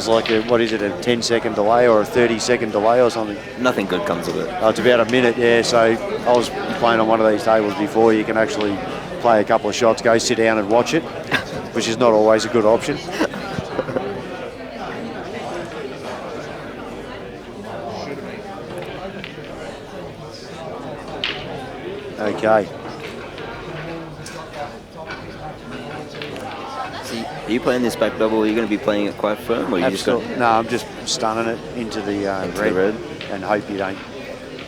like a 10-second delay or a 30-second delay or something. Nothing good comes of it. Oh, it's about a minute, yeah. So I was playing on one of these tables before. You can actually play a couple of shots, go sit down and watch it, which is not always a good option. Okay. Are you playing this back double? Are you going to be playing it quite firm? Or are you just going? No, I'm just stunning it into the red and hope you don't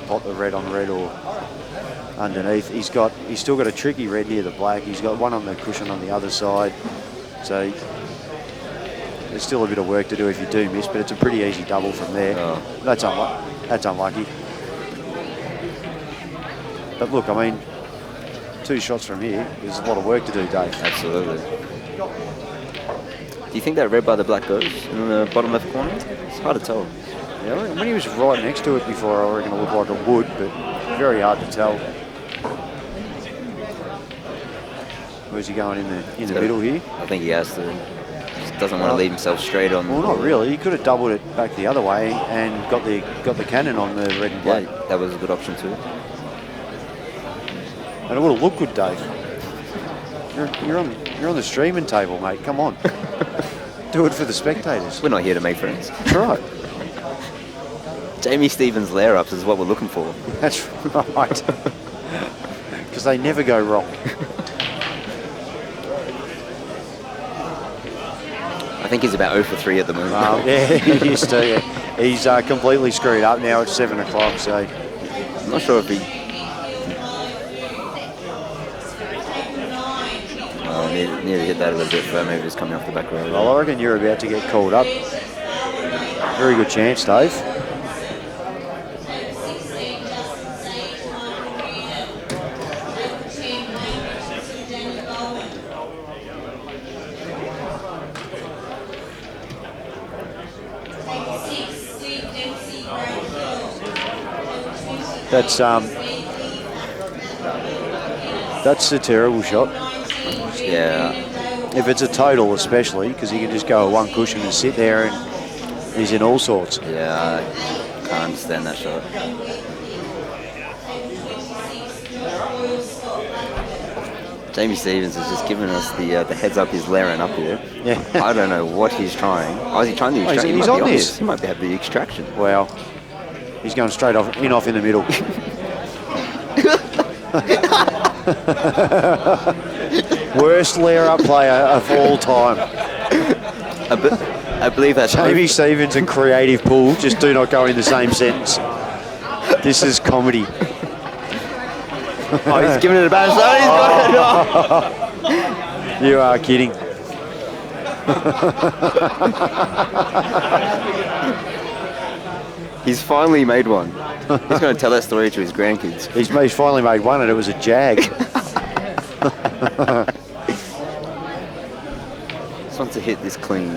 pot the red on red or underneath. He's still got a tricky red near the black. He's got one on the cushion on the other side. So there's still a bit of work to do if you do miss, but it's a pretty easy double from there. Oh. That's unlucky. But look, I mean, 2 shots from here, there's a lot of work to do, Dave. Absolutely. Do you think that red by the black goes in the bottom left corner? It's hard to tell. Yeah, when he was right next to it before, I reckon it looked like it would, but very hard to tell. Where's he going in the middle here? I think he has to. Just doesn't want to leave himself straight on. Well, not really. He could have doubled it back the other way and got the cannon on the red and black. Yeah, that was a good option too. And it would have looked good, Dave. You're on the streaming table, mate. Come on. Do it for the spectators. We're not here to make friends. That's right. Jamie Stevens layer-ups is what we're looking for. That's right. Because they never go wrong. I think he's about 0 for 3 at the moment. Yeah, he used to. Yeah. He's completely screwed up now. It's 7 o'clock, so I'm not sure if he... Need to get that a little bit further. Maybe just coming off the back row. well, I reckon you're about to get called up. Very good chance, Dave. That's a terrible shot. Yeah. If it's a total, especially, because he can just go with one cushion and sit there, and he's in all sorts. Yeah, I can't understand that shot. Jamie Stevens has just given us the heads up he's layering up here. Yeah. I don't know what he's trying. Oh, is he trying the extraction? He's on this. He might have the extraction. Wow. He's going straight off in the middle. Worst layer-up player of all time. I believe that's Jamie Stevens and creative pool just do not go in the same sentence. This is comedy. Oh, he's giving it a bad shot. He's got it. You are kidding. He's finally made one. He's going to tell that story to his grandkids. He's finally made one, and it was a jag. Just wants to hit this clean.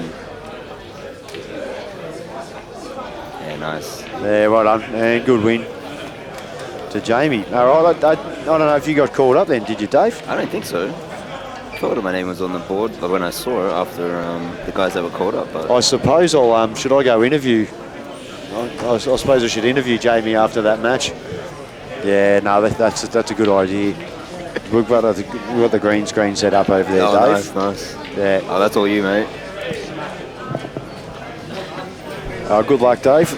Yeah, nice. Yeah, well done. And good win to Jamie. All right, I don't know if you got called up then, did you, Dave? I don't think so. I thought my name was on the board but when I saw it after the guys that were called up. But I suppose should I go interview? I suppose I should interview Jamie after that match. Yeah, no, that's a good idea. We've got the green screen set up over there, Dave. Nice. Yeah. Oh, that's all you, mate. Good luck, Dave.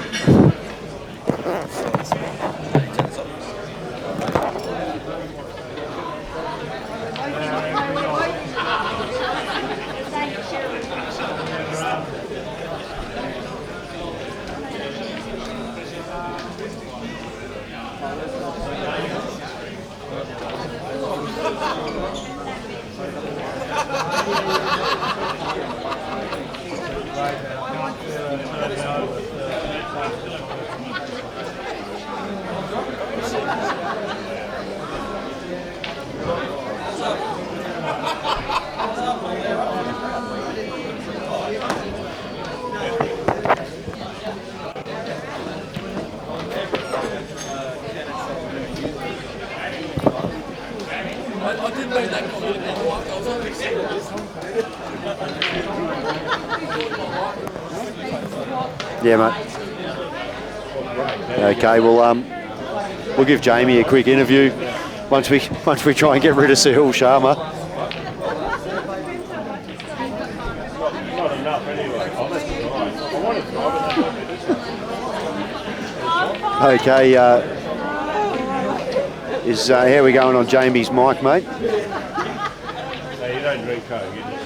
Yeah, mate. Okay, well, we'll give Jamie a quick interview once we try and get rid of Sahil Sharma. Okay, how are we going on Jamie's mic, mate? No, you don't drink Coke, you just...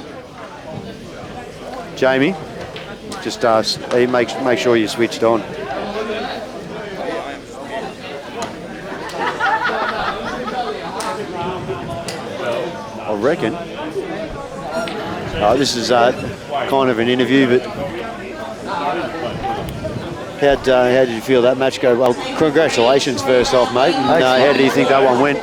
Jamie, just make sure you're switched on. I reckon. This is kind of an interview, but how did you feel that match go? Well, congratulations first off, mate. And, how do you think that one went?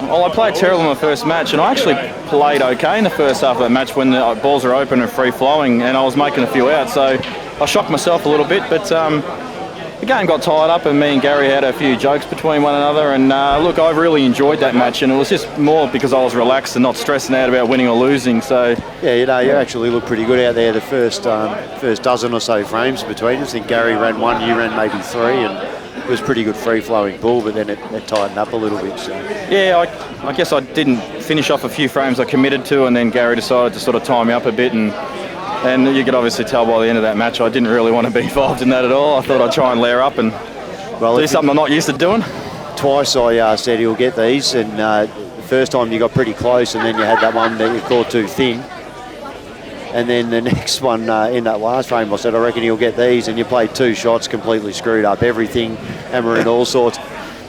Well, I played terrible in the first match, and I actually played okay in the first half of that match when the balls are open and free-flowing, and I was making a few out, so I shocked myself a little bit, but the game got tied up, and me and Gary had a few jokes between one another, and look, I really enjoyed that match, and it was just more because I was relaxed and not stressing out about winning or losing, so... Yeah, you actually looked pretty good out there the first dozen or so frames between us. I think Gary ran one, you ran maybe three, and it was pretty good free-flowing bull, but then it tightened up a little bit. So. Yeah, I guess I didn't finish off a few frames I committed to, and then Gary decided to sort of tie me up a bit, and you could obviously tell by the end of that match I didn't really want to be involved in that at all. I thought I'd try and layer up and do something I'm not used to doing. Twice I said he'll get these, and the first time you got pretty close, and then you had that one that you caught too thin. And then the next one in that last frame, I said, I reckon he'll get these, and you played 2 shots, completely screwed up everything, hammering all sorts.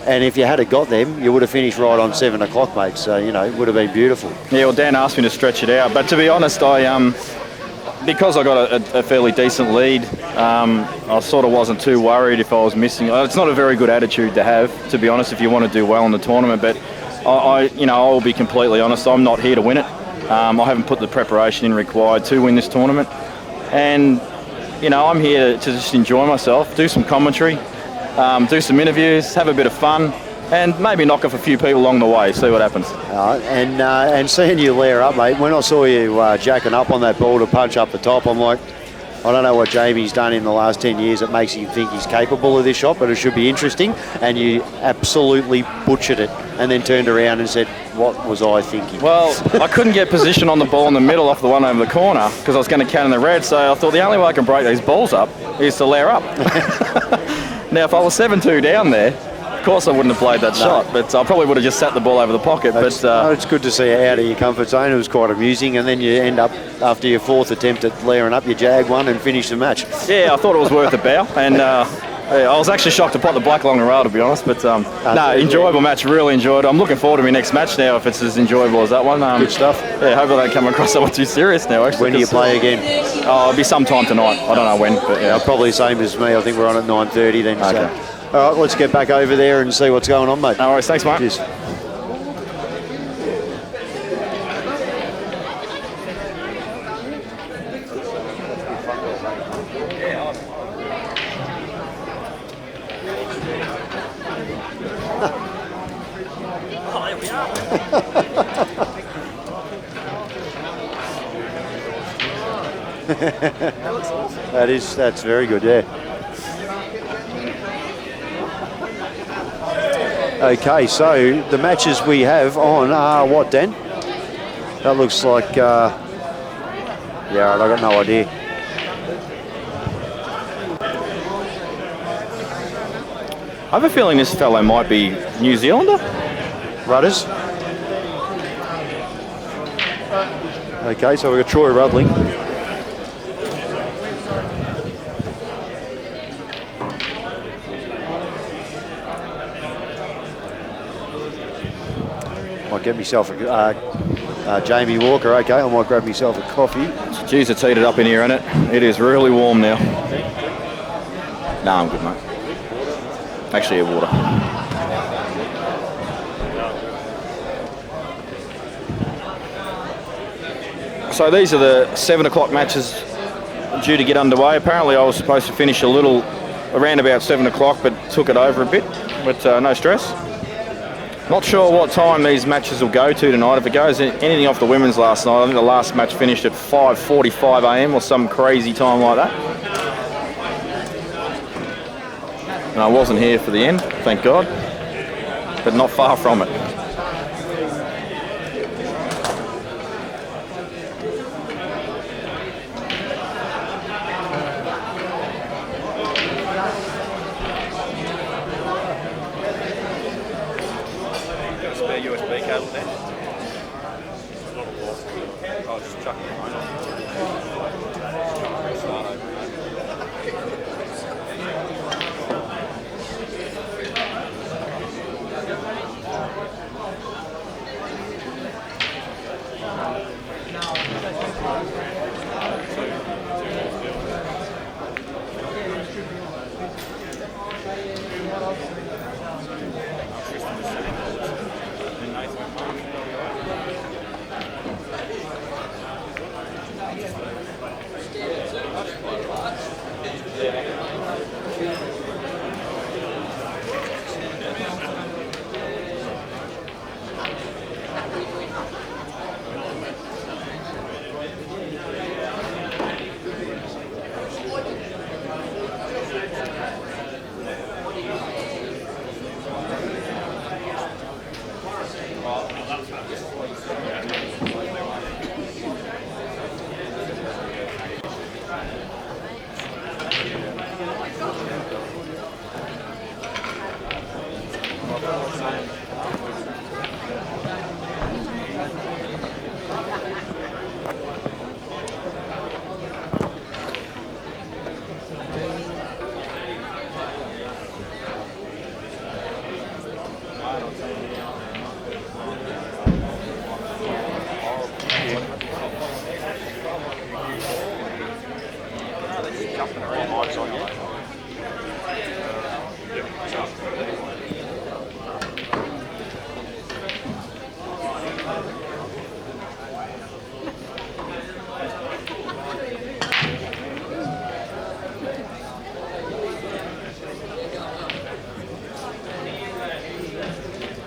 And if you had got them, you would have finished right on 7 o'clock, mate. So, you know, it would have been beautiful. Yeah, well, Dan asked me to stretch it out. But to be honest, because I got a fairly decent lead, I sort of wasn't too worried if I was missing. It's not a very good attitude to have, to be honest, if you want to do well in the tournament. But I will be completely honest, I'm not here to win it. I haven't put the preparation in required to win this tournament. And, you know, I'm here to just enjoy myself, do some commentary, do some interviews, have a bit of fun, and maybe knock off a few people along the way, see what happens. And seeing you layer up, mate, when I saw you jacking up on that ball to punch up the top, I'm like, I don't know what Jamie's done in the last 10 years that makes you think he's capable of this shot, but it should be interesting. And you absolutely butchered it and then turned around and said, what was I thinking? Well, I couldn't get position on the ball in the middle off the one over the corner because I was going to count in the red, so I thought the only way I can break these balls up is to layer up. Now, if I was 7-2 down there, of course I wouldn't have played that shot, but I probably would have just sat the ball over the pocket. It's good to see you out of your comfort zone. It was quite amusing, and then you end up, after your 4th attempt at layering up, you jag one and finish the match. Yeah, I thought it was worth a bow, and I was actually shocked to pot the black long and rail, to be honest, but enjoyable match, really enjoyed it. I'm looking forward to my next match now, if it's as enjoyable as that one. Good stuff. Yeah, hopefully I don't come across someone too serious now, actually. When do you play again? Oh, it'll be sometime tonight. I don't know when, but yeah. Probably the same as me. I think we're on at 9:30 then. Okay. So. All right, let's get back over there and see what's going on, mate. No worries, thanks, mate. Cheers. That's very good, yeah. Okay, so the matches we have on are what, Dan? That looks like, yeah, I got no idea. I have a feeling this fellow might be New Zealander. Rudders. Okay, so we've got Troy Rudling. Might get myself a Jamie Walker. Okay, I might grab myself a coffee. Jeez, it's heated up in here, isn't it? It is really warm now. Nah, I'm good, mate. Actually, a water. So these are the 7 o'clock matches due to get underway. Apparently I was supposed to finish a little around about 7 o'clock, but took it over a bit, but no stress. Not sure what time these matches will go to tonight. If it goes anything off the women's last night, I think the last match finished at 5:45 a.m. or some crazy time like that. And I wasn't here for the end, thank God, but not far from it.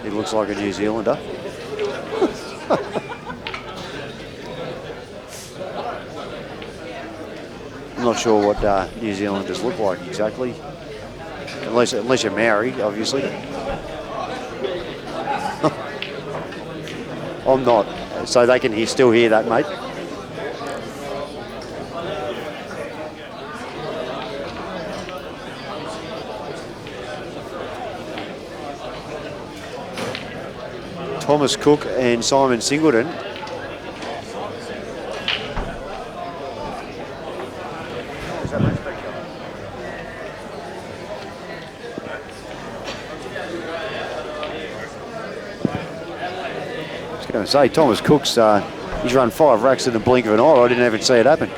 He looks like a New Zealander. I'm not sure what New Zealanders look like exactly, unless you're Maori, obviously. I'm not, so they can still hear that, mate. Thomas Cook and Simon Singleton. I was going to say, Thomas Cook's, he's run 5 racks in the blink of an eye. I didn't even see it happen.